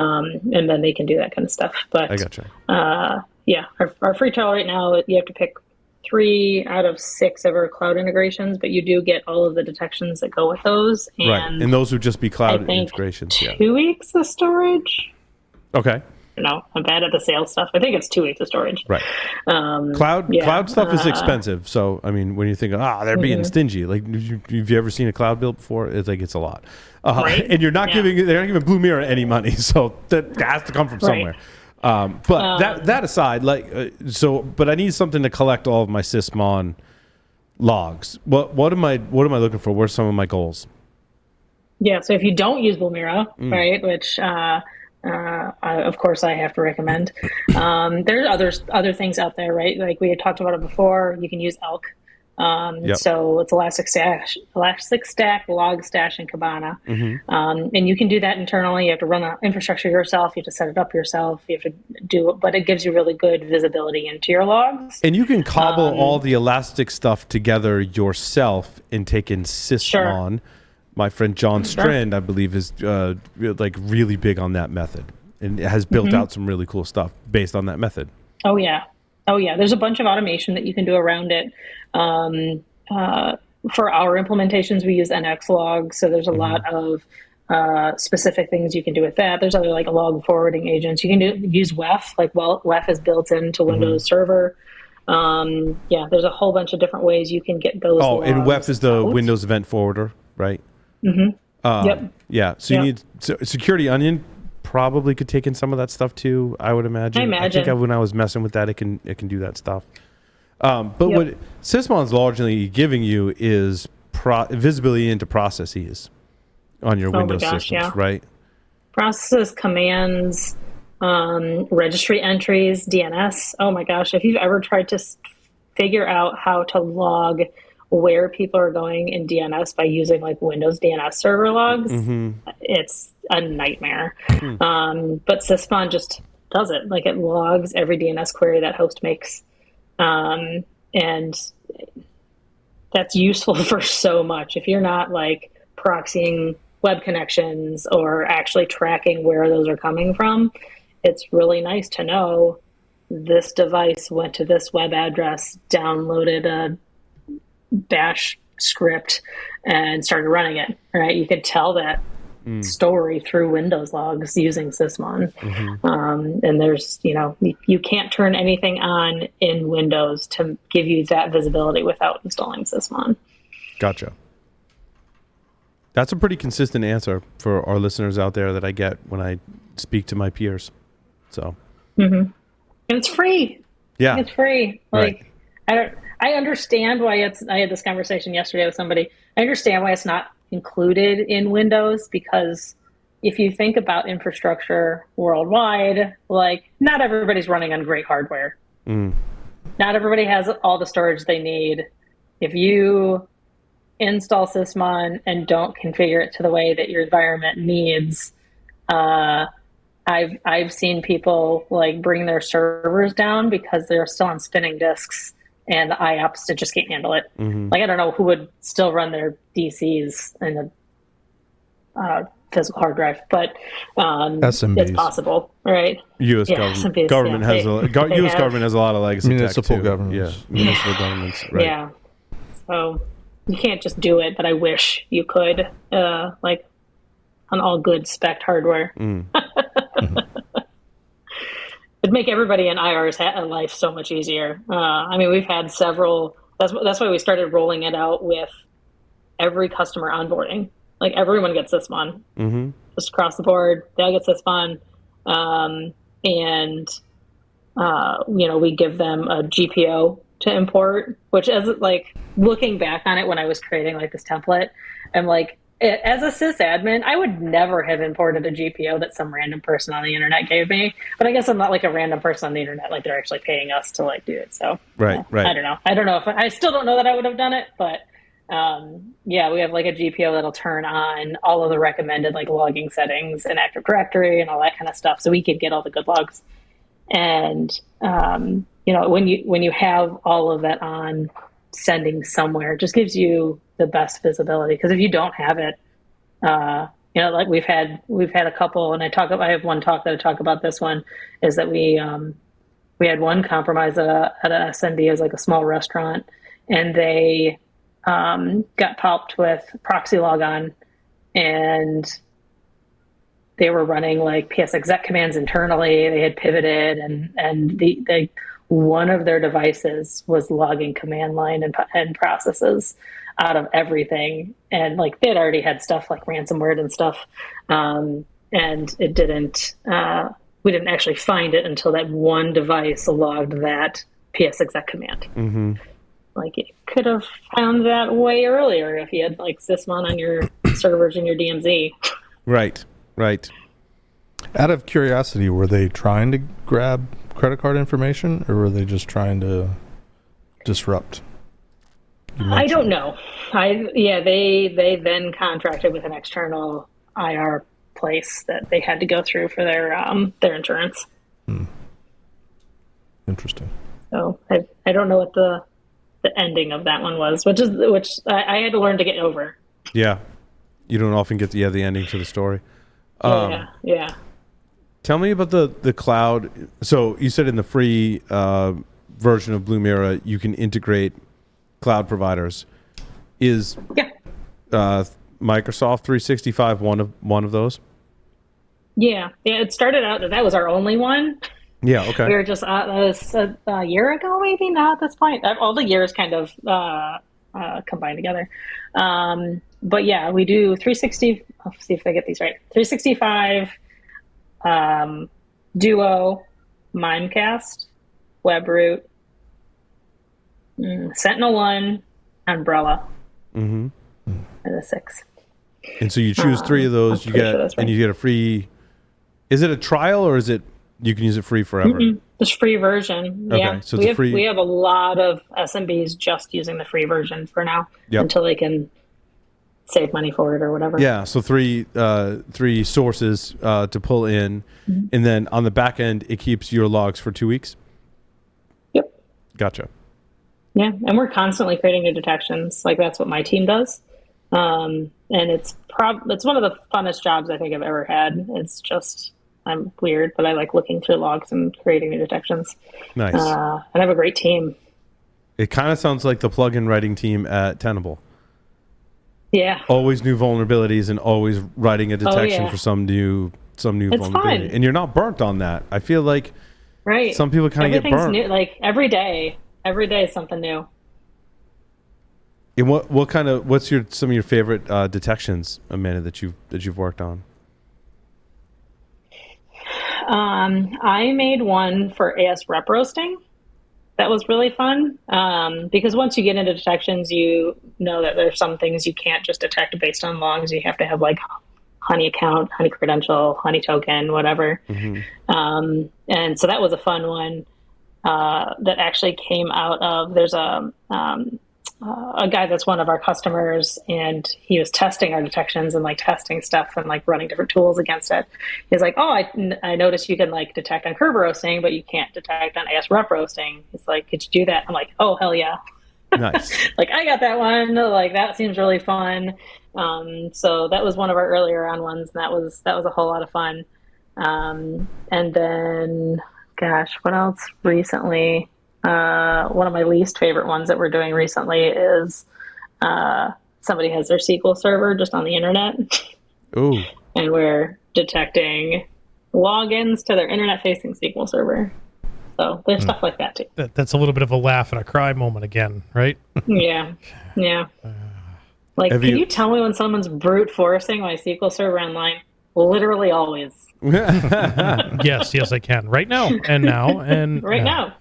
And then they can do that kind of stuff. But I gotcha. Our free trial right now, you have to pick 3 out of 6 of our cloud integrations, but you do get all of the detections that go with those. And and those would just be cloud integrations. 2 weeks of storage. Okay. No, I'm bad at the sales stuff. I think it's 2 weeks of storage. Right. Cloud stuff is expensive. So, I mean, when you think, they're being stingy, like, have you ever seen a cloud bill before? It's like, it's a lot. Right? And they're not giving Blumira any money. So that has to come from somewhere. But that aside, but I need something to collect all of my Sysmon logs. What am I looking for? Where's some of my goals? Yeah. So if you don't use Blumira, right, which, of course, I have to recommend. There's other things out there, right? Like we had talked about it before. You can use Elk. So it's Elasticstack, Logstash, and Kibana. Mm-hmm. And you can do that internally. You have to run the infrastructure yourself. You have to set it up yourself. You have to do it, but it gives you really good visibility into your logs. And you can cobble all the Elastic stuff together yourself and take in Sysmon. Sure. My friend John Strand, I believe, is really big on that method and has built out some really cool stuff based on that method. Oh yeah. There's a bunch of automation that you can do around it. For our implementations, we use NX logs, so there's a lot of specific things you can do with that. There's other like log forwarding agents. You can use WEF. WEF is built into Windows Server. There's a whole bunch of different ways you can get those. Oh, and WEF is the Windows Event Forwarder, right? Mm-hmm. Yep. Yeah. So you need Security Onion. Probably could take in some of that stuff too. I would imagine. I think when I was messing with that, it can do that stuff. But what Sysmon's largely giving you is visibility into processes on your Windows systems, right? Processes, commands, registry entries, DNS. Oh my gosh! If you've ever tried to figure out how to log where people are going in DNS by using like Windows DNS server logs, it's a nightmare. But Sysmon just does it. Like it logs every DNS query that host makes. And that's useful for so much. If you're not like proxying web connections or actually tracking where those are coming from, it's really nice to know this device went to this web address, downloaded a bash script and started running it, right? You could tell that story through Windows logs using Sysmon. And there's, you can't turn anything on in Windows to give you that visibility without installing Sysmon. Gotcha. That's a pretty consistent answer for our listeners out there that I get when I speak to my peers. So, and it's free. Yeah. It's free. Like, right. I understand why I had this conversation yesterday with somebody. I understand why it's not included in Windows, because if you think about infrastructure worldwide, like not everybody's running on great hardware. Not everybody has all the storage they need. If you install Sysmon and don't configure it to the way that your environment needs, I've seen people like bring their servers down because they're still on spinning disks. And the IOPS just can't handle it. Like, I don't know who would still run their DCs in a physical hard drive, but SMBs. It's possible, right? U.S. government has U.S. government has a lot of legacy municipal governments. Yeah, municipal governments. Right. Yeah, so you can't just do it, but I wish you could. Like all good spec hardware. It'd make everybody in IR's life so much easier. I mean, we've had several. That's why we started rolling it out with every customer onboarding. Like everyone gets Sysmon, just across the board. They all get Sysmon, and we give them a GPO to import. Which, as like looking back on it, when I was creating like this template, I'm like, as a sysadmin, I would never have imported a GPO that some random person on the internet gave me. But I guess I'm not like a random person on the internet. Like they're actually paying us to like do it. So right. I don't know. If I still don't know that I would have done it, but we have like a GPO that'll turn on all of the recommended like logging settings and Active Directory and all that kind of stuff, so we could get all the good logs. And when you have all of that on sending somewhere, it just gives you the best visibility. Because if you don't have it, like we've had a couple, and I have one talk that I talk about. This one is that we had one compromise at a SMB as like a small restaurant, and they got popped with proxy logon, and they were running like PS exec commands internally. They had pivoted, and the one of their devices was logging command line and processes out of everything. And like they'd already had stuff like ransomware and stuff. And it didn't, we didn't actually find it until that one device logged that PS exec command. Mm-hmm. Like you could have found that way earlier if you had like Sysmon on your servers in your DMZ. Right. Out of curiosity, were they trying to grab credit card information, or were they just trying to disrupt? I don't know. They then contracted with an external IR place that they had to go through for their insurance. Interesting. So I don't know what the ending of that one was, which I had to learn to get over. Yeah, you don't often get the ending to the story. Yeah. Tell me about the cloud. So you said in the free version of Blumira, you can integrate cloud providers. Is Microsoft 365 one of those? Yeah. It started out that was our only one. Yeah. Okay. We were just that was a year ago, maybe now at this point. All the years kind of combined together. But yeah, we do 360. Let's see if I get these right. 365. Duo, Mimecast, Webroot, Sentinel-1, Umbrella. Mm-hmm. Are the 6. And so you choose 3 of those. You get and you get a free. Is it a trial, or is it you can use it free forever? It's free version. Okay, Yeah. so it's free. We have a lot of SMBs just using the free version for now until they can save money for it or whatever. Yeah, so 3 sources to pull in, and then on the back end, it keeps your logs for 2 weeks. Yep. Gotcha. Yeah, and we're constantly creating new detections. Like that's what my team does, and it's one of the funnest jobs I think I've ever had. It's just I'm weird, but I like looking through logs and creating new detections. Nice. And I have a great team. It kind of sounds like the plugin writing team at Tenable. Yeah. Always new vulnerabilities and always writing a detection for some new vulnerability. Fun. And you're not burnt on that. I feel like some people kind of get burnt. New, like every day is something new. And what's some of your favorite detections, Amanda, that you've worked on? I made one for AS rep roasting. That was really fun because once you get into detections, you know that there's some things you can't just detect based on logs. You have to have like honey account, honey credential, honey token, whatever. Mm-hmm. And so that was a fun one that actually came out of, there's a guy that's one of our customers, and he was testing our detections and like testing stuff and like running different tools against it. He's like, oh, I noticed you can like detect on curb roasting, but you can't detect on AS rep roasting. He's like, could you do that? I'm like, oh, hell yeah. Nice. Like I got that one. Like that seems really fun. So that was one of our earlier on ones, and that was a whole lot of fun. And then, gosh, what else recently? One of my least favorite ones that we're doing recently is somebody has their SQL server just on the internet. Ooh. and we're detecting logins to their internet-facing SQL server. So there's stuff like that too. That's a little bit of a laugh and a cry moment again, right? Yeah. Like, can you tell me when someone's brute forcing my SQL server online? Literally always. Yes, I can. Right now. And now.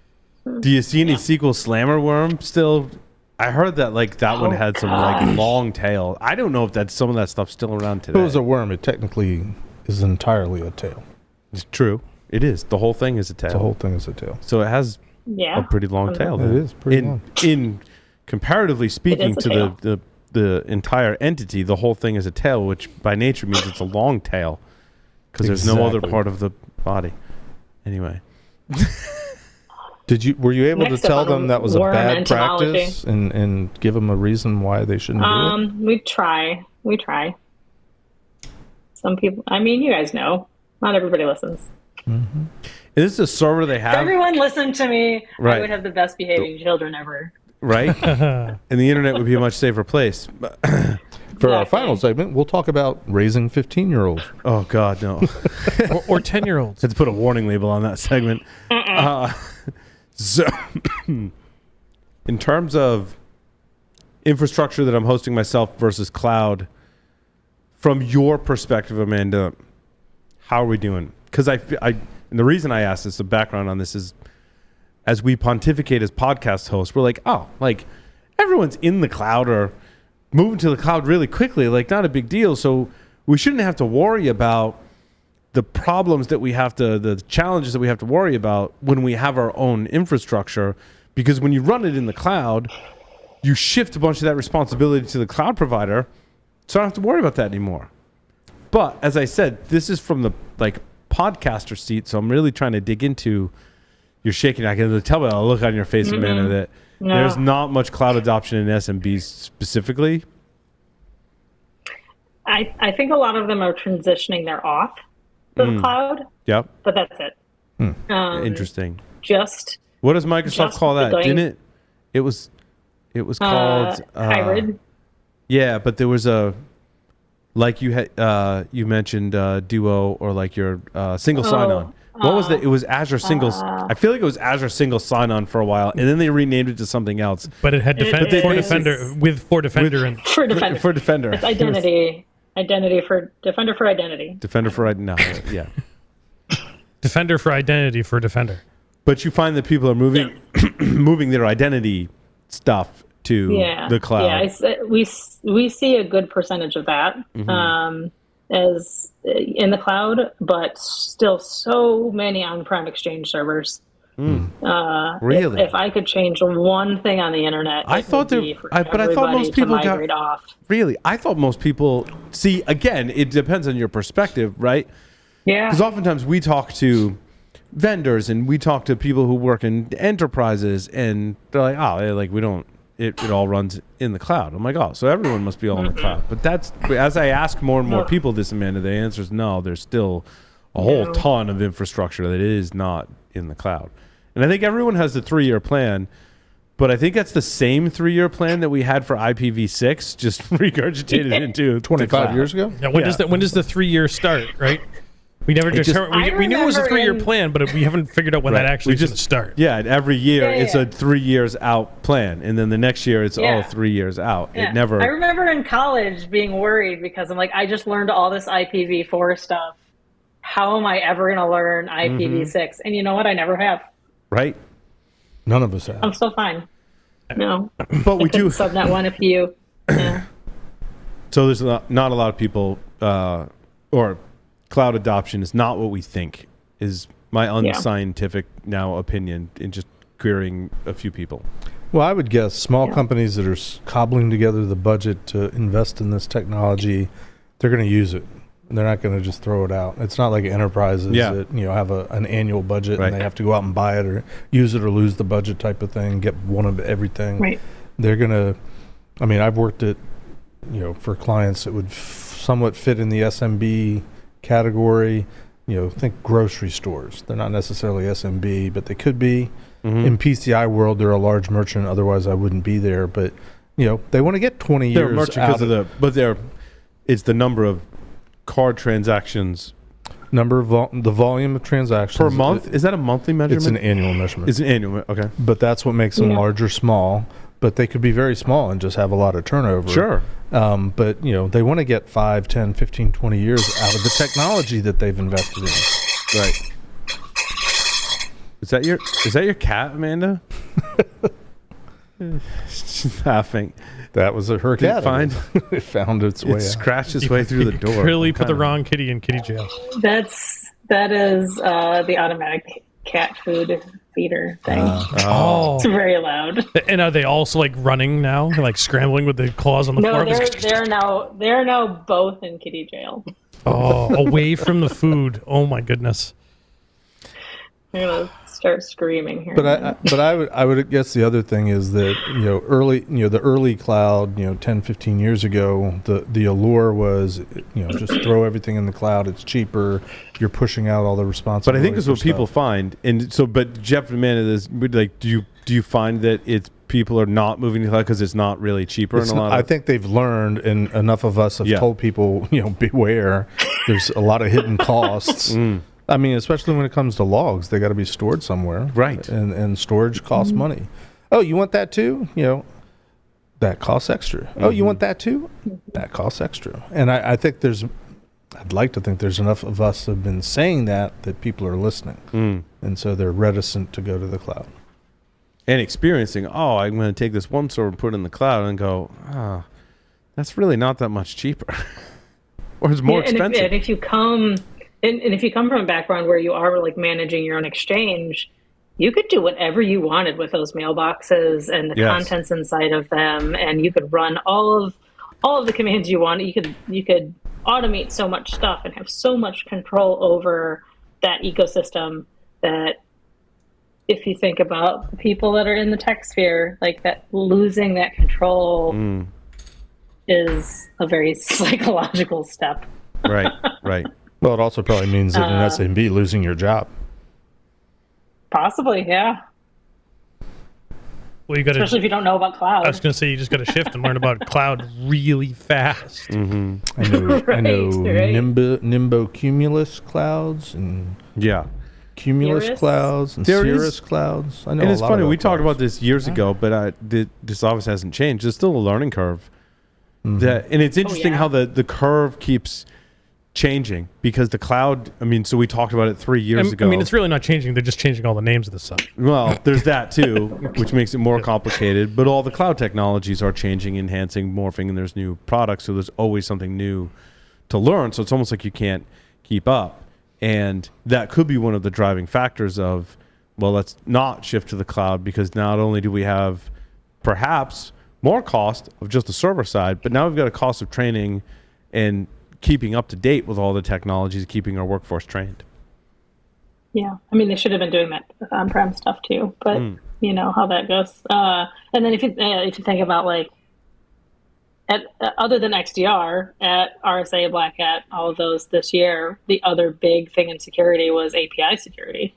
Do you see any SQL Slammer worm still? I heard that that one had some long tail. I don't know if that's some of that stuff's still around today. If it was a worm, it technically is entirely a tail. It's true. It is. The whole thing is a tail. The whole thing is a tail. So it has a pretty long tail. It is pretty long. In comparatively speaking to the entire entity, the whole thing is a tail, which by nature means it's a long tail because there's no other part of the body. Anyway. Were you able to tell them that was a bad entomology. practice and give them a reason why they shouldn't do it? We try. Some people, you guys know, not everybody listens. Mm-hmm. This is a server they have. If everyone listened to me, right. I would have the best behaving children ever. Right? And the internet would be a much safer place. For our final segment, we'll talk about raising 15-year-olds. Oh, God, no. or 10-year-olds. Let's put a warning label on that segment. So, in terms of infrastructure that I'm hosting myself versus cloud, from your perspective, Amanda, how are we doing? Because and the reason I asked this, the background on this is, as we pontificate as podcast hosts, we're like, everyone's in the cloud or moving to the cloud really quickly, not a big deal. So we shouldn't have to worry about the problems that we have to, the challenges that we have to worry about when we have our own infrastructure, because when you run it in the cloud, you shift a bunch of that responsibility to the cloud provider, so I don't have to worry about that anymore. But as I said, this is from the podcaster seat, so I'm really trying to dig into. You're shaking. I can tell by the look on your face, Amanda, that there's not much cloud adoption in SMBs specifically. I think a lot of them are transitioning their auth to the cloud. Yep. But that's it. Interesting. What does Microsoft call that? Didn't it? It was called hybrid. Yeah, but there was a you had you mentioned Duo or your single sign-on. What was that? It was Azure Single. I feel like it was Azure Single Sign-On for a while, and then they renamed it to something else. But it had Defender for Defender. For Defender. It's identity. Identity for Defender for identity. Defender for identity. Yeah. Defender for identity for Defender. But you find that people are moving moving their identity stuff to the cloud. Yeah, we see a good percentage of that. As in the cloud, but still so many on-prem Exchange servers. Really? If I could change one thing on the internet, I thought most people migrate off. Really, I thought most people see. Again, it depends on your perspective, right? Yeah. Because oftentimes we talk to vendors and we talk to people who work in enterprises, and they're like, we don't. It all runs in the cloud. I'm like, so everyone must be all in the cloud. But that's, as I ask more and more people this, Amanda, the answer is no. There's still a whole ton of infrastructure that is not in the cloud. And I think everyone has the 3-year plan, but I think that's the same 3-year plan that we had for IPv6, just regurgitated into 25 years ago. Yeah. When does the 3-year start? Right. We never determined. We knew it was a 3-year plan, but we haven't figured out when that actually just start. Yeah, and every year it's a 3 years out plan, and then the next year it's 3 years out. Yeah. It never. I remember in college being worried because I'm like, I just learned all this IPv4 stuff. How am I ever going to learn IPv6? And you know what? I never have. Right. None of us have. I'm still fine. No, but we do subnet one if you. Yeah. So there's not a lot of people or. Cloud adoption is not what we think, is my unscientific now opinion in just querying a few people. Well, I would guess small companies that are cobbling together the budget to invest in this technology, they're going to use it. They're not going to just throw it out. It's not like enterprises that have an annual budget and they have to go out and buy it or use it or lose the budget type of thing, get one of everything. Right. They're going to, I've worked at, for clients that would somewhat fit in the SMB category, think grocery stores. They're not necessarily SMB, but they could be. In PCI world, they're a large merchant. Otherwise, I wouldn't be there. But they want to get 20 they're years merchant because it's the number of card transactions Number of the volume of transactions per month? Is that a monthly measurement? It's an annual measurement. It's an annual. Okay. But that's what makes them large or small. But they could be very small and just have a lot of turnover. Sure. But, they want to get 5, 10, 15, 20 years out of the technology that they've invested in. Right. Is that your cat, Amanda? She's laughing. That was her cat. It found its way out. It scratched its way through the door. Really put the wrong kitty in kitty jail. That is the automatic cat food feeder thing. Oh. It's very loud. And are they also like running now? Like scrambling with the claws on the floor? No, they're now both in kitty jail. Oh, away from the food. Oh my goodness. They're gonna start screaming here. But I would guess the other thing is that the early cloud 10, 15 years ago, the allure was just throw everything in the cloud. It's cheaper. You're pushing out all the responsibility. But I think it's what people find, and so. But Jeff Mann is like, do you find that it's people are not moving to the cloud because it's not really cheaper? I think they've learned, and enough of us have told people beware. There's a lot of hidden costs. I mean, especially when it comes to logs, they got to be stored somewhere, right? And storage costs money. Oh, you want that too? That costs extra. Oh, you want that too? That costs extra. And I think I'd like to think there's enough of us have been saying that people are listening, and so they're reticent to go to the cloud and experiencing. Oh, I'm going to take this one server and put it in the cloud and go, that's really not that much cheaper, or it's more expensive. And if you come. And if you come from a background where you are like managing your own exchange, you could do whatever you wanted with those mailboxes and the contents inside of them, and you could run all of the commands you want. You could automate so much stuff and have so much control over that ecosystem that if you think about the people that are in the tech sphere, like that, losing that control is a very psychological step. Right. Well, it also probably means that an SMB losing your job. Possibly, yeah. Well, especially if you don't know about cloud. I was going to say you just got to shift and learn about cloud really fast. Mm-hmm. I know Nimbo Cumulus clouds and Cumulus Cirrus? Clouds and Cirrus clouds. I know. And it's funny, we clouds. talked about this years ago, but this obviously hasn't changed. There's still a learning curve. And it's interesting how the curve keeps changing, because the cloud, so we talked about it 3 years ago. It's really not changing. They're just changing all the names of the stuff. Well, there's that too, which makes it more complicated. But all the cloud technologies are changing, enhancing, morphing, and there's new products. So there's always something new to learn. So it's almost like you can't keep up. And that could be one of the driving factors of, well, let's not shift to the cloud, because not only do we have perhaps more cost of just the server side, but now we've got a cost of training and keeping up to date with all the technologies, keeping our workforce trained. Yeah, they should have been doing that with on-prem stuff too, but you know how that goes. And then if you think about like, other than XDR, at RSA, Black Hat, all of those this year, the other big thing in security was API security,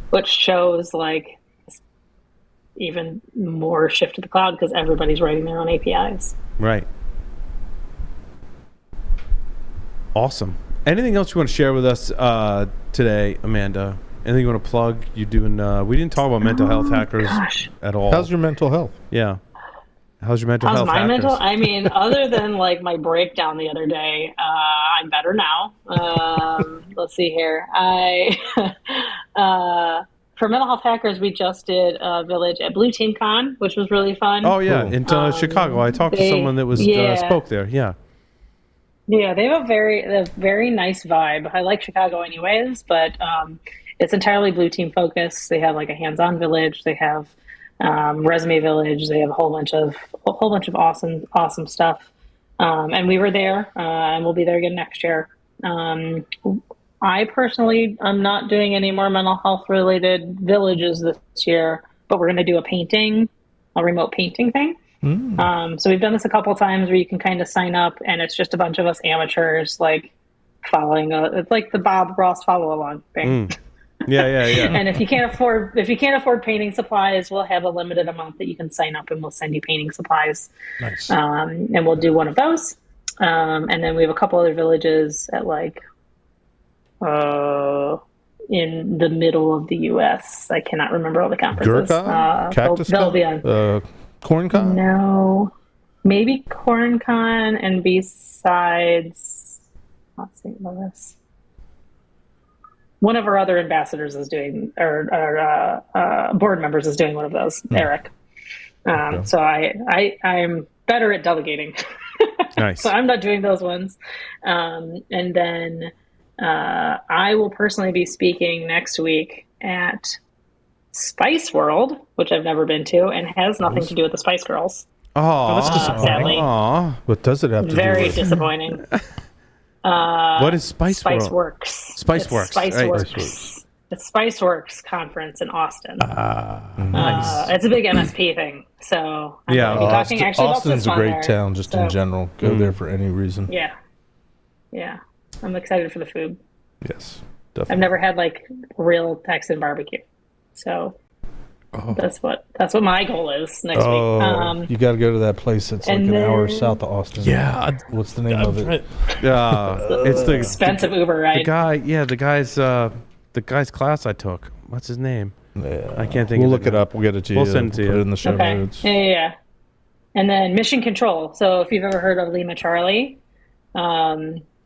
which shows like even more shift to the cloud because everybody's writing their own APIs. Right. Awesome. Anything else you want to share with us today, Amanda? Anything you want to plug? You doing? We didn't talk about mental health hackers at all. How's your mental health? Yeah. How's your mental health? How's my mental? Other than like my breakdown the other day, I'm better now. Let's see here. For mental health hackers, we just did a village at Blue Team Con, which was really fun. Oh yeah, in Chicago. I talked to someone that was spoke there. Yeah. Yeah, they have a very nice vibe. I like Chicago anyways, but it's entirely Blue Team focused. They have like a hands-on village. They have resume village. They have a whole bunch of awesome stuff. And we were there, and we'll be there again next year. I personally am not doing any more mental health related villages this year, but we're going to do a remote painting thing. So we've done this a couple of times where you can kind of sign up, and it's just a bunch of us amateurs like following it's like the Bob Ross follow along thing. Yeah. And if you can't afford painting supplies, we'll have a limited amount that you can sign up, and we'll send you painting supplies. Nice. And we'll do one of those. And then we have a couple other villages at like in the middle of the U.S. I cannot remember all the conferences. GurCon? Cactus they'll be on. CornCon? No, maybe CornCon, and besides, let's see about this. One of our other ambassadors is doing, or board members is doing one of those, Eric. Okay. So I'm better at delegating. Nice. So I'm not doing those ones. And then I will personally be speaking next week at Spice World, which I've never been to, and has nothing to do with the Spice Girls. Oh, that's disappointing. Sadly. Aw. What does it have to do Very with? disappointing. What is Spice World? Spiceworks. Spiceworks, right. Spiceworks. It's Spiceworks conference in Austin. Nice. It's a big MSP thing. So I'm Yeah. going to be talking actually Austin's about a Sysmon great there. town just in general. Go there for any reason. Yeah. Yeah. I'm excited for the food. Yes, I've definitely. never had like real Texan barbecue. So that's what my goal is next week. You got to go to that place that's like and an hour then- south of Austin. Yeah. What's the name of it? It's the Expensive Uber ride. the guy. Yeah, the guy's class I took. What's his name? Yeah. I can't think We'll of look it now. up. We'll get it to you. We'll send it to Put you. it in the show Okay. notes. Yeah. And then Mission Control. So if you've ever heard of Lima Charlie,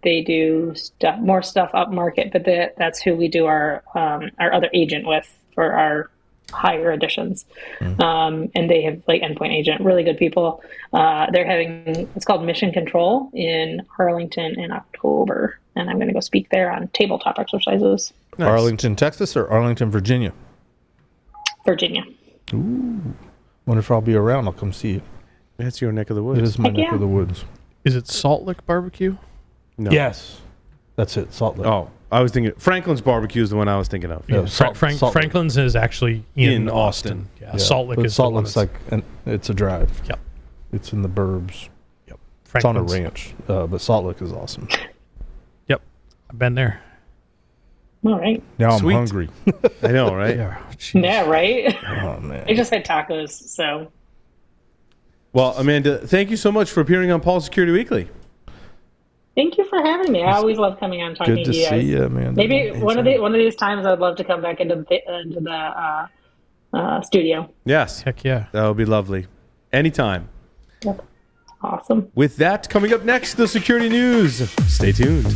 they do more stuff up market, but that's who we do our other agent with for our higher editions. And they have like Endpoint Agent, really good people. They're having, it's called Mission Control in Arlington in October. And I'm going to go speak there on tabletop exercises. Nice. Arlington, Texas, or Arlington, Virginia? Virginia. Wonder if I'll be around. I'll come see you. That's your neck of the It woods. is my Heck neck yeah. of the woods. Is it Salt Lick Barbecue? No. Yes, that's it. Salt Lake. Oh, I was thinking Franklin's Barbecue is the one I was thinking of. Yeah, Salt Lake. Franklin's is actually in Austin. Yeah, Salt Lick but is Salt the one Lake's that's- it's a drive. Yep. It's in the burbs. Yep. It's on a Franklin's. ranch, but Salt Lake is awesome. Yep. I've been there. All right. Now Sweet. I'm hungry. I know, right? Yeah, right? Oh man. I just had tacos, so. Well, Amanda, thank you so much for appearing on Paul Security Weekly. Thank you for having me. I always love coming on talking Good to to you guys. see you, man. Maybe one of these times I'd love to come back into the studio. Yes, Heck yeah. that would be lovely. Anytime. Yep. Awesome. With that, coming up next, the security news. Stay tuned.